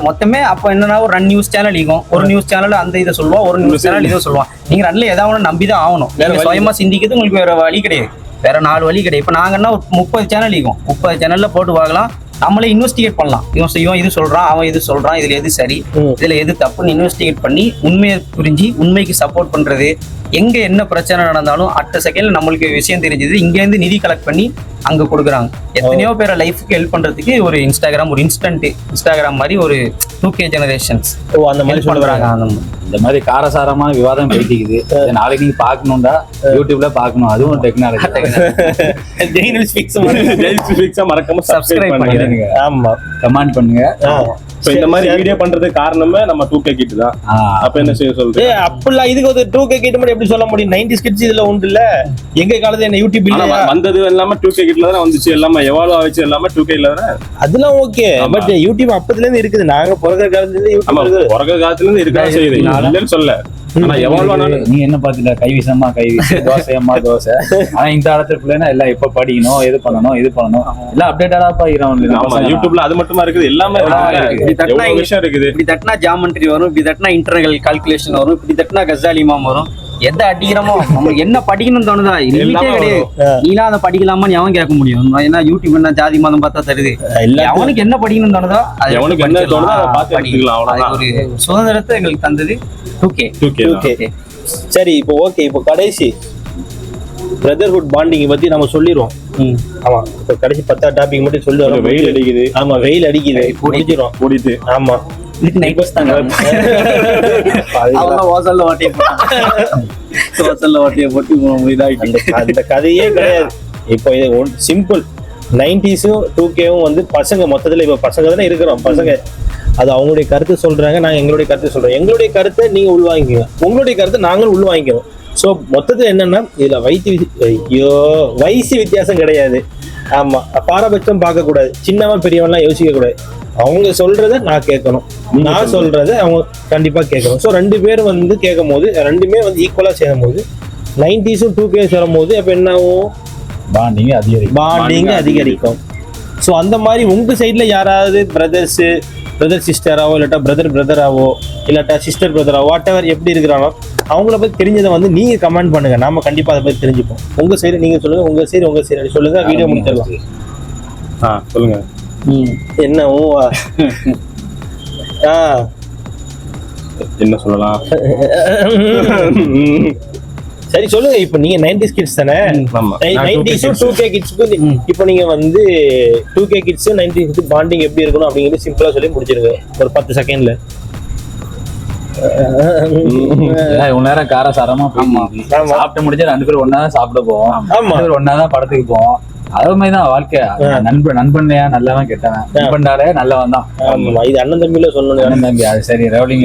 மொத்தமே அப்ப என்னன்னா ஒரு 2 நியூஸ் சேனல் இருக்கும். ஒரு நியூஸ் சேனல் அந்த இதை சொல்லுவான், ஒரு நியூஸ் சேனல் இதை சொல்லுவான். நீங்க 2ல ஏதாவது நம்பிதான் ஆகணும். சுயமா சிந்திக்கிறது உங்களுக்கு வேற வழி கிடையாது. வேற 4 வழி கிடையாது. இப்போ நாங்கன்னா ஒரு 30 சேனல் இருக்கும். 30 சேனல்ல போட்டு பார்க்கலாம். நம்மளே இன்வெஸ்டிகேட் பண்ணலாம். இவன் இது சொல்றான், அவன் இது சொல்றான், இதுல எது சரி, இதுல எது தப்புன்னு இன்வெஸ்டிகேட் பண்ணி உண்மையை புரிஞ்சு உண்மைக்கு சப்போர்ட் பண்றது. எங்க என்ன பிரச்சனை நடந்தாலும் அடுத்த செகண்ட்ல நம்மளுக்கு விஷயம் தெரிஞ்சது. இங்க இருந்து நிதி கலெக்ட் பண்ணி அங்க கொடுக்குறாங்க. எத்தனையோ பேரை லைஃபுக்கு ஹெல்ப் பண்றதுக்கு ஒரு இன்ஸ்டாகிராம், ஒரு இன்ஸ்டன்ட் இன்ஸ்டாகிராம் மாதிரி ஒரு 2K ஜெனரேஷன்ஸ் அந்த மாதிரி சொல்றாங்க. இந்த மாதிரி காரசாரமான விவாதம் பேசிக்குது. நாளைக்கு நீங்க பாக்கணும்டா யூடியூப்ல பாக்கணும். அதுவும் டெக்னாலஜி. மறக்காம சப்ஸ்கிரைப் பண்ணுங்க. ஆமா, கமெண்ட் பண்ணுங்க. இந்த மாதிரி வீடியோ பண்றதுக்கு காரணமே நம்ம 2K கிட் தான். அப்ப என்ன செய்ய சொல்றீங்க? அப்படிலாம் இதுக்கு ஒரு 2K கிட் மட்டும் எப்படி சொல்ல முடியும்? 90s கிட்ஸ் இதுல உண்டு இல்ல. எங்க காலத்துல என்ன யூடியூப் இல்ல வந்தது எல்லாமே 2K கிட்ல தான் வந்துச்சு. எல்லாமே எவால்வ் ஆச்சு. எல்லாமே 2K ல தான். அதெல்லாம் ஓகே. பட் யூடியூப் அப்பத்துல இருந்து இருக்குது. நாங்க பிறந்த காலத்துல இருந்து யூடியூப் பிறந்த காலத்துல இருந்து இருக்கா செய்யுது. இல்லன்னு சொல்ல. ஆனா எவால்வ் ஆனாலும் நீ என்ன பாத்தீங்க? கைவிசமா கைவிசு, தோசையம்மா தோசை. ஆனா இந்த காலத்துல பிள்ளைனா எல்லாம் எப்ப படிக்கணும், இது பண்ணணும் எல்லாம் அப்டேட்டடா பாக்கிறோம். யூடியூப்ல அது மட்டுமா இருக்குது. எல்லாமே விஷயம் இருக்குது. இப்படி தட்டினா ஜாமெண்ட்ரி வரும், இப்படி தட்டினா இன்டர்னல் கால்குலேஷன் வரும், இப்படி தட்டினா கசாலி இமாம் வரும். எதை அடிக்கிறோமோ நம்மளுக்கு என்ன படிக்கணும்னு தோணுதா? லிமிட்டே கிடையாது. நீலாம் அதை படிக்கலாமான்னு எவன் கேட்க முடியும்? ஏன்னா யூடியூப் என்ன ஜாதி மதம் பார்த்தா தருது. அவனுக்கு என்ன படிக்கணும்னு தோணுதோ அவனுக்கு என்ன தோணுதோ அதை பார்த்து படிக்கலாம். ஒரு சுதந்திரத்தை எங்களுக்கு தந்தது 2K. சரி, இப்போ ஓகே. இப்போ கடைசி பிரதர்ஹுட் பாண்டிங் பத்தி நம்ம சொல்லிடுவோம். ஆமா, இப்போ கடைசி 10 டாபிக் மட்டும் சொல்லுவாங்க. வெயில் அடிக்குது. ஆமா, வெயில் அடிக்குது. முடிஞ்சிடும். கூடிட்டு. ஆமா, அந்த கதையே கிடையாது. இப்போ இது சிம்பிள். 90s-ம் 2K-ம் வந்து பசங்க மொத்தத்துல இப்ப பசங்க தானே இருக்கிறோம். பசங்க அது அவங்களுடைய கருத்து சொல்றாங்க, நாங்க எங்களுடைய கருத்து சொல்றோம். எங்களுடைய கருத்தை நீங்க உள்வாங்கிக்கோங்க, உங்களுடைய கருத்தை நாங்களும் உள்வாங்கிக்கிறோம். ஸோ மொத்தத்தில் என்னன்னா இதுல வயசு வித்தியாசம் கிடையாது. ஆமா, பாரபட்சம் பார்க்கக்கூடாது. சின்னவன் பெரியவன்லாம் யோசிக்க கூடாது. அவங்க சொல்றத நான் கேட்கணும், நான் சொல்றத அவங்க கண்டிப்பா கேட்கணும். ஸோ 2 பேரும் வந்து கேட்கும் போது 2மே வந்து ஈக்குவலா சேரும் போது 90s-ம் 2K சேரும் போது அப்ப என்ன ஆகும்? பாண்டிங் அதிகரிக்கும். ஸோ அந்த மாதிரி உங்க சைட்ல யாராவது பிரதர் சிஸ்டராவோ இல்லாட்டா பிரதராவோ இல்லாட்டா சிஸ்டர் பிரதராவோ வாட் எவர் எப்படி இருக்கிறானோ அவங்கள பத்தி தெரிஞ்சதை வந்து நீங்க கமெண்ட் பண்ணுங்க. நாம கண்டிப்பா அதை பத்தி தெரிஞ்சுப்போம். உங்க சைடு நீங்க சொல்லுங்க, உங்க சைடு சொல்லுங்க. வீடியோ முடிச்சிடலாம். சொல்லுங்க. என்ன என்ன சொல்லலாம்? சரி சொல்லுங்க. இப்போ நீங்க 90s கிட்ஸ் தானே. 90s 2K கிட்ஸ்க்கு இப்போ நீங்க வந்து 2K kids 90s kids bonding எப்படி இருக்கணும் அப்படிங்கிறது சிம்பிளா சொல்லி முடிச்சிருங்க ஒரு 10 செகண்ட்ல. நேரம் காரசாரமா சாப்பிட்டு முடிஞ்சா 2 பேரும் ஒன்னா தான் சாப்பிட போவோம், ஒன்னாதான் படத்துக்கு போவோம். அது மாதிரிதான் வாழ்க்கை. நண்பன் நல்லவன் கெட்டவன், நண்பன்டாலே நல்லவன் தான். இது அண்ணன் தம்பியில சொல்லணும். அண்ணன் தம்பி அது சரி. ரவுலிங்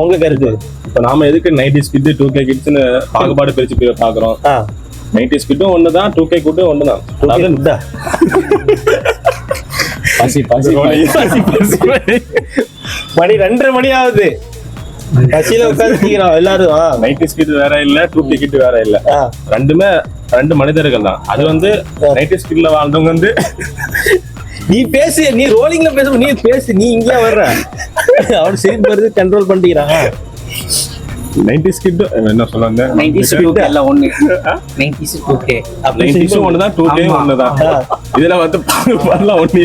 உங்க கருத்து? இப்ப நாம எதுக்கு 90s கிட் 2K கிட்ஸ்னு பாகுபாடு பிரிச்சு பாக்குறோம்? 90s கிட்டும் ஒண்ணுதான், 2K கிட்டும் ஒண்ணுதான். மணி 2:30 மணி ஆகுது. பசியில உட்காந்துக்கிறோம் எல்லாரும். 90s கிட் வேற இல்ல, 2K கிட் வேற இல்ல. 2மே 2 மனிதர்கள் தான். அது வந்து 90s கிட்ல வாழ்ந்தவங்க வந்து நீ பேசு, நீ ரோலிங்ல பேச, நீ பேசு, நீ இங்கே வர்ற. அவன் சிரிப்பு வருது, கண்ட்ரோல் பண்ணிக்கிறாங்க. 90s கிட் என்ன சொல்லுவாங்க? 90s 2K எல்லாம் ஒண்ணு. 90s 2K 90s ஒண்ணுதான், 2K ஒண்ணுதான். இதுல வந்து பாடலாம் ஒண்ணு.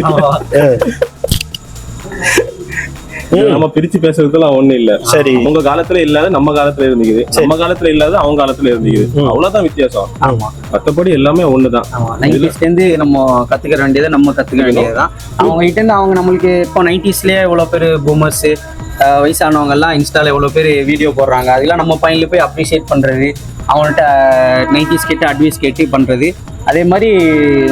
நம்ம பிரிச்சு பேசுறதுலாம் ஒண்ணு இல்ல. சரி. உங்க காலத்துல இல்லாத நம்ம காலத்துல இருந்துக்குது, நம்ம காலத்துல இல்லாத அவங்க காலத்துல இருந்துக்குது, அவ்வளவுதான் வித்தியாசம். ஆமா மத்தபடி எல்லாமே ஒண்ணுதான். ஆமா 90s இருந்து நம்ம கத்துக்க வேண்டியதை நம்ம கத்துக்க வேண்டியதுதான். அவங்க கிட்ட இருந்து அவங்க நம்மளுக்கு இப்போ 90sலயே இவ்வளவு பேர் பூமர்ஸ் வயசானவங்க எல்லாம் இன்ஸ்டால எவ்வளவு பேர் வீடியோ போடுறாங்க. அதெல்லாம் நம்ம பையன்ல போய் அப்ரிஷியேட் பண்றது, அவங்கள்ட்ட 90s கிட்ட அட்வைஸ் கேட்டு பண்றது. அதே மாதிரி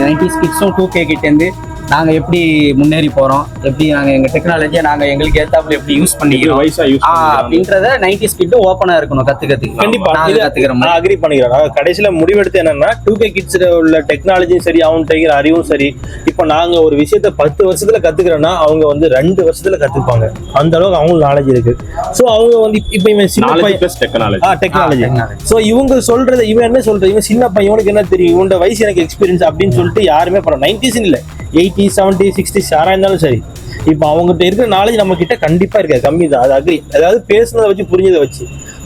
90s கிட்ஸும் 2K கிட்ட இருந்து நாங்க எப்படி முன்னேறி போறோம், எப்படி நாங்க எங்க டெக்னாலஜியை நாங்க எங்களுக்கு ஏத்தாப்புல எப்படி யூஸ் பண்ணிக்கிறோம் வயசா யூஸ் அப்படின்றத 90s கிட்ட ஓப்பனா இருக்கணும் கத்துக்கிறதுக்கு. கண்டிப்பா நாங்க கத்துக்கிற மாதிரி. நான் அக்ரி பண்ணிக்கிறேன். நான் கடைசியில முடிவெடுத்து என்னன்னா 2K கிட்ஸ் உள்ள டெக்னாலஜியும் சரி, அவங்க தைக்கிற அறிவும் சரி, இப்போ நாங்க ஒரு விஷயத்த 10 வருஷத்துல கத்துக்கிறோம்னா அவங்க வந்து 2 வருஷத்துல கத்துப்பாங்க. அந்த அளவுக்கு அவங்களுக்கு நாலேஜ் இருக்கு. சோ அவங்க வந்து இப்ப இவன் சின்ன பையன் டெக்னாலஜி. சோ இவங்க சொல்றது, இவன் என்ன சொல்றது, இவன் சின்ன பையன், இவனுக்கு என்ன தெரியும், இவனோட வயசு எனக்கு எக்ஸ்பீரியன்ஸ் அப்படின்னு சொல்லிட்டு யாருமே பண்ண 90s இல்ல 80s 70s 60s யாரா இருந்தாலும் சரி, இப்போ அவங்ககிட்ட இருக்கிற நாலேஜ் நம்ம கிட்ட கண்டிப்பா இருக்க கம்மி தான். அது அக்ரி. அதாவது பேசுனதை வச்சு புரிஞ்சதை வச்சு.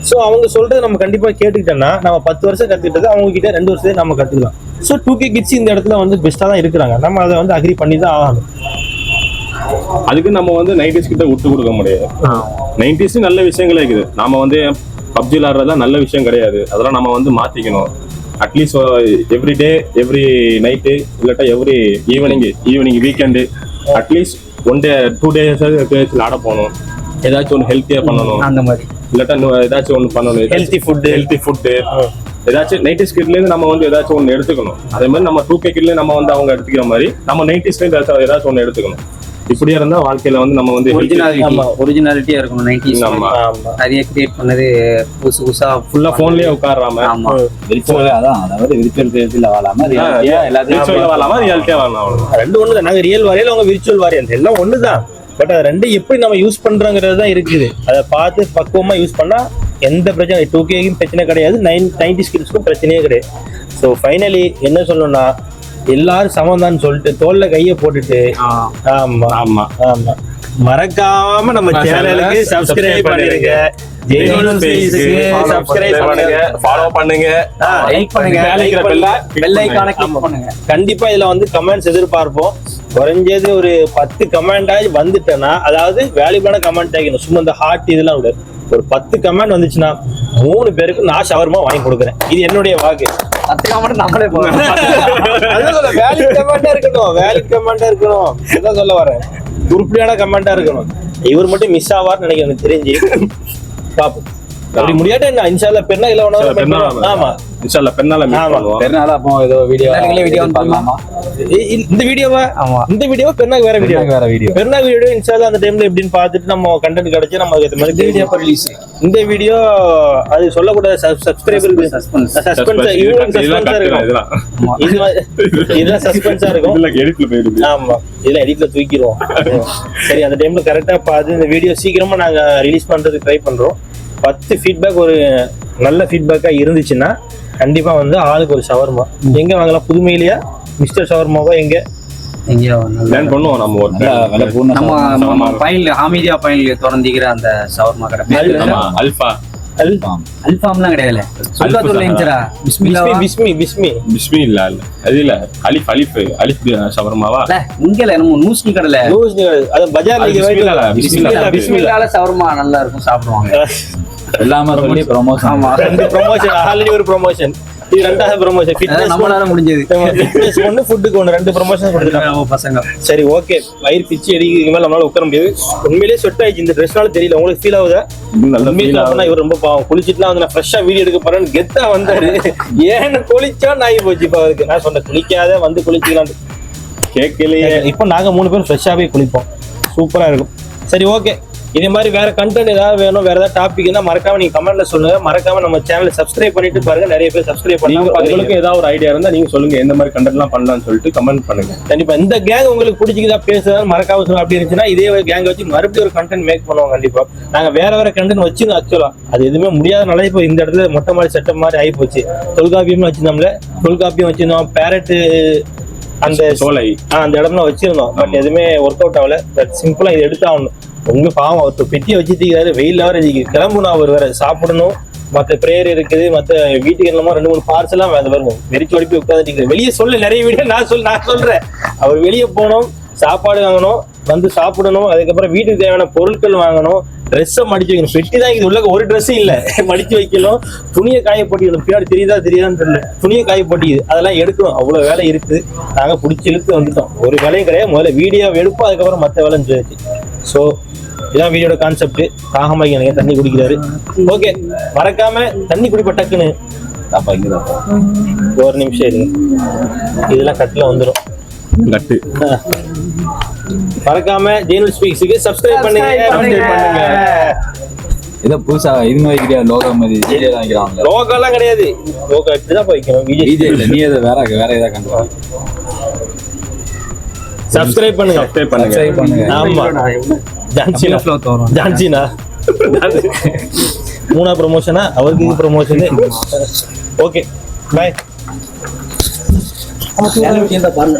ஸோ அவங்க சொல்றதை நம்ம கண்டிப்பா கேட்டுக்கிட்டோம்னா நம்ம 10 வருஷம் கத்துக்கிட்டது அவங்க கிட்ட 2 வருஷத்துல நம்ம கத்துக்கலாம். ஸோ 2K கிட்ஸ் இந்த இடத்துல வந்து பெஸ்டா தான் இருக்கிறாங்க. நம்ம அதை வந்து அக்ரி பண்ணி தான் ஆகணும். அதுக்கு நம்ம வந்து 90s கிட்ட விட்டு கொடுக்க முடியாது. 90s நல்ல விஷயங்களே இருக்குது. நாம வந்து பப்ஜி விளாடுறதுலாம் நல்ல விஷயம் கிடையாது. அதெல்லாம் நம்ம வந்து மாத்திக்கணும். At least every day, every night, இல்லாட்டா every evening weekend, at least 1 day 2 days விளாட போகணும். ஏதாச்சும் ஒன்று ஹெல்த்தியா பண்ணணும். அந்த மாதிரி இல்லாட்டா ஏதாச்சும் ஒன்று பண்ணணும். ஹெல்த்தி ஃபுட்டு ஏதாச்சும் 90s கிட்ல இருந்து நம்ம வந்து ஏதாச்சும் ஒன்று எடுத்துக்கணும். அதே மாதிரி நம்ம 2K கிட்ல நம்ம வந்து அவங்க எடுத்துக்கிற மாதிரி நம்ம 90s ஏதாச்சும் ஒன்று எடுத்துக்கணும். இப்படியா இருந்தா வாழ்க்கையில வந்து நம்ம வந்து ஒரிஜினாலிட்டியா இருக்கணும். 90s நிறைய கிரியேட் பண்ணது புதுசா ஃபுல்லா போன்லயே உட்காராம, ஆமா அதாவது விர்ச்சுவல் ரியாலிட்டியில வாழாம ரியாலிட்டியா வாழலாம். ரெண்டு ஒண்ணுதான். நாங்க ரியல் வாரியல், அவங்க விர்ச்சுவல் வாரியல், எல்லாம் ஒண்ணுதான். பட் அது ரெண்டு எப்படி நம்ம யூஸ் பண்றோங்கிறது தான் இருக்குது. அதை பார்த்து பக்குவமா யூஸ் பண்ணா எந்த பிரச்சனை 2Kக்கும் பிரச்சனை கிடையாது, 90s கிட்ஸ்க்கும் பிரச்சனையே கிடையாது. ஸோ ஃபைனலி என்ன சொல்லணும்னா எல்லாரும் சமந்தான்னு சொல்லிட்டு தோல்ல கைய போட்டுட்டு ஆமா ஆமா ஆமா மறக்காம நம்ம சேனலுக்கு சப்ஸ்கிரைப் பண்ணிருங்க, சப்ஸ்கிரைப் பண்ணுங்க, ஃபாலோ பண்ணுங்க, லைக் பண்ணுங்க, பெல் ஐகானை கிளிக் பண்ணுங்க. கண்டிப்பா இதுல வந்து கமெண்ட்ஸ் எதிர்பார்ப்போம். குறைஞ்சது ஒரு 10 கமெண்ட் ஆகி வந்துட்டேன்னா, அதாவது வேல்யூபிளான கமெண்ட் ஆகிக்கணும். சும்மா இந்த ஹார்ட் இதெல்லாம் விட ஒரு 10 கமெண்ட் வந்துச்சுன்னா 3 பேருக்கு நான் ஷவர்மா வாங்கி கொடுக்குறேன். இது என்னுடைய வாக்கு. 10 கமெண்ட் நம்மளே போறோம். வேலிட் கமெண்டா இருக்கணும், வேலிட் கமெண்டா இருக்கணும். இதான் சொல்ல வரேன். உருப்படியான கமெண்டா இருக்கணும். இவர் மட்டும் மிஸ் ஆவார்னு நினைக்கிறேன், எனக்கு தெரிஞ்சு. பாப்போம். அப்படி முடியாட்ட என்ன இன்ஷால்லா பெருனா இல்ல ஆமா இன்ஷால்லா பெருனால மீட் பண்ணுவோம். பெருனால அப்போ ஏதோ வீடியோ பண்ணலாமா? இந்த வீடியோவா? ஆமா இந்த வீடியோ பெருனாக்கு வேற வீடியோ பெருனா வீடியோ இன்ஷால்லா அந்த டைம்ல எப்படின்னு பார்த்துட்டு நம்ம கண்டென்ட் கிடைச்சு நம்ம அதுக்கு மாதிரி வீடியோ ரிலீஸ். இந்த வீடியோ அது சொல்லக்கூடாது, சப்ஸ்கிரைபர் சஸ்பென்ஸ் இதெல்லாம் சஸ்பென்ஸா இருக்கும். எடிட்ல போயிடுது. ஆமா இதெல்லாம் எடிட்ல தூக்கிடுவோம். சரி அந்த டைம்ல கரெக்டா பார்த்து இந்த வீடியோ சீக்கிரமா நாங்க ரிலீஸ் பண்றதுக்கு ட்ரை பண்றோம். 10 ஃபீட்பேக் ஒரு நல்ல ஃபீட்பேக்கா இருந்துச்சுன்னா கண்டிப்பா வந்து ஆளுக்கு ஒரு ஷவர்மா. எங்க வாங்கலாம்? புதுமையிலேயா மிஸ்டர் ஷவர்மாவா? எங்கேயோ பிளான் பண்ணுவோம். நம்ம பையன்ல ஹாமிதியா பையன்ல திறந்திக்கிற அந்த ஷவர்மா கடை அல்ஃபாம்லாம் கிடையாது. சுல்காத்தூர்ல இருந்துடா. பிஸ்மி இல்ல அது இல்ல அலிஃப் ஷவர்மாவா? இங்கல நம்ம நூஸ்னி கடல அது பஜார்ல பிஸ்மில்லாஹ் ஷவர்மா நல்லா இருக்கும், சாப்பிடுவாங்க. எல்லாமே சொல்லி ப்ரமோஷன். ஆமா 2 ப்ரமோஷன் ஆல்ரெடி ஒரு ப்ரமோஷன், இது 2வது ப்ரமோஷன். ஃபிட்னஸ் நம்மளால முடிஞ்சது. ஃபிட்னஸ் ஒன்னு ஃபுட்டுக்கு ஒன்னு 2 ப்ரமோஷன் கொடுத்துட்டாங்க பசங்க. சரி ஓகே, வயிறு பிச்சு அடிக்கிறதுக்கு மேல நம்மளால உட்கார முடியாது. உண்மையிலேயே ஸ்வெட் ஆயிடுச்சு இந்த ட்ரெஸ்னால. தெரியல உங்களுக்கு ஃபீல் ஆகுதா? உண்மையில இவர் ரொம்ப பாவம். குளிச்சுட்டுலாம் வந்து நான் ஃப்ரெஷ்ஷா வீடியோ எடுக்க போறேன்னு கெத்தா வந்தாரு. ஏன்னு குளிச்சா நாய் போச்சு. இப்போ அவருக்கு நான் சொன்னேன் குளிக்காத வந்து குளிச்சுக்கலாம் கேட்கலையே. இப்போ நாங்க 3 பேரும் ஃப்ரெஷ்ஷாவே குளிப்போம், சூப்பரா இருக்கும். சரி ஓகே, இதே மாதிரி வேற கண்டென்ட் ஏதாவது வேணும், வேற ஏதாவது டாபிக்னா மறக்காம நீங்க கமெண்ட்ல சொல்லுங்க. மறக்காம நம்ம சேனலை சப்ஸ்கிரைப் பண்ணிட்டு பாருங்க. நிறைய பேர் சப்ஸ்கிரைப் பண்ணுங்க. உங்களுக்கு ஏதாவது ஒரு ஐடியா இருந்தா நீங்க சொல்லுங்க, எந்த மாதிரி கண்டென்ட்லாம் பண்ணலாம்னு சொல்லிட்டு கமெண்ட் பண்ணுங்க. கண்டிப்பா இந்த கேங் உங்களுக்கு பிடிச்சிக்குதா பேசுறதா மறக்காம சொல்லுங்க. அப்படி இருந்துச்சுன்னா இதே கேங் வச்சு மறுபடியும் ஒரு கண்டென்ட் மேக் பண்ணுவோம். கண்டிப்பா நாங்க வேற கண்டென்ட் வச்சுங்க. ஆக்சுவலா அது எதுவுமே முடியாதனால இப்போ இந்த இடத்துல மொட்டை மாதிரி செட்டப் மாதிரி ஆகி போச்சு. தொல்காப்பியம் வச்சிருந்தோம்ல, தொல்காப்பியம் வச்சிருந்தோம், பேரட் அந்த சோலை அந்த இடம்லாம் வச்சிருந்தோம். பட் எதுவுமே ஒர்க் அவுட் ஆகல. பட் சிம்பிளா இது எடுத்தாகணும். உங்க பாவம் அவர் பெட்டியை வச்சுருக்காரு, வெயில வர கிளம்பணும். அவர் வேற சாப்பிடணும், மற்ற பிரேயர் இருக்குது, மற்ற வீட்டுக்கு என்னமோ 2-3 பார்சலாம் வருவோம். வெறிச்சு ஒடிப்பி உட்காந்துட்டு வெளியே சொல்ல நிறைய வீடியோ நான் சொல்றேன். அவர் வெளியே போகணும், சாப்பாடு வாங்கணும், வந்து சாப்பிடணும், அதுக்கப்புறம் வீட்டுக்கு தேவையான பொருட்கள் வாங்கணும், ட்ரெஸ்ஸை மடிச்சு வைக்கணும். பெட்டி தான் இது உள்ள ஒரு ட்ரெஸ் இல்ல, மடிச்சு வைக்கணும், துணியை காய போட்டிக்கணும். பின்னாடி தெரியுதான்னு தெரியல, துணியை காய போட்டிக்குது, அதெல்லாம் எடுக்கணும். அவ்வளவு வேலை இருக்குது. நாங்க பிடிச்சி இழுத்து வந்துட்டோம். ஒரு வேலையும் கிடையாது. முதல்ல வீடியோ எடுப்போம், அதுக்கப்புறம் மற்ற வேலை இருந்துச்சு. ஸோ இதான் வீடியோட கான்செப்ட். காகமாக்கி எனக்கு தண்ணி குடிக்கிறாரு. ஓகே, மறக்காம தண்ணி குடிப்ப டக்குன்னு. ஒரு நிமிஷம் இருங்க, இதெல்லாம் கட்டில வந்துடும். கட்டு மறக்காம ஜெயனுல் ஸ்பீக்ஸுக்கு சப்ஸ்கிரைப் பண்ணுங்க. ஏதோ புதுசா இதுன்னு வைக்கிறியா லோகோ மாதிரி விஜய் வைக்கிறாங்க. லோகோலாம் கிடையாது, லோகோ இப்படிதான் வைக்கணும். விஜய் இல்ல, நீ அதை வேற ஏதாவது கண்டு சப்ஸ்கிரைப் பண்ணுங்க. சப்ஸ்கிரைப் பண்ணுங்க. ஆமா, ஜான்சினா 3 ப்ரமோஷனா, அவருக்கு இது ப்ரமோஷன். ஓகே, பாய். பாருங்க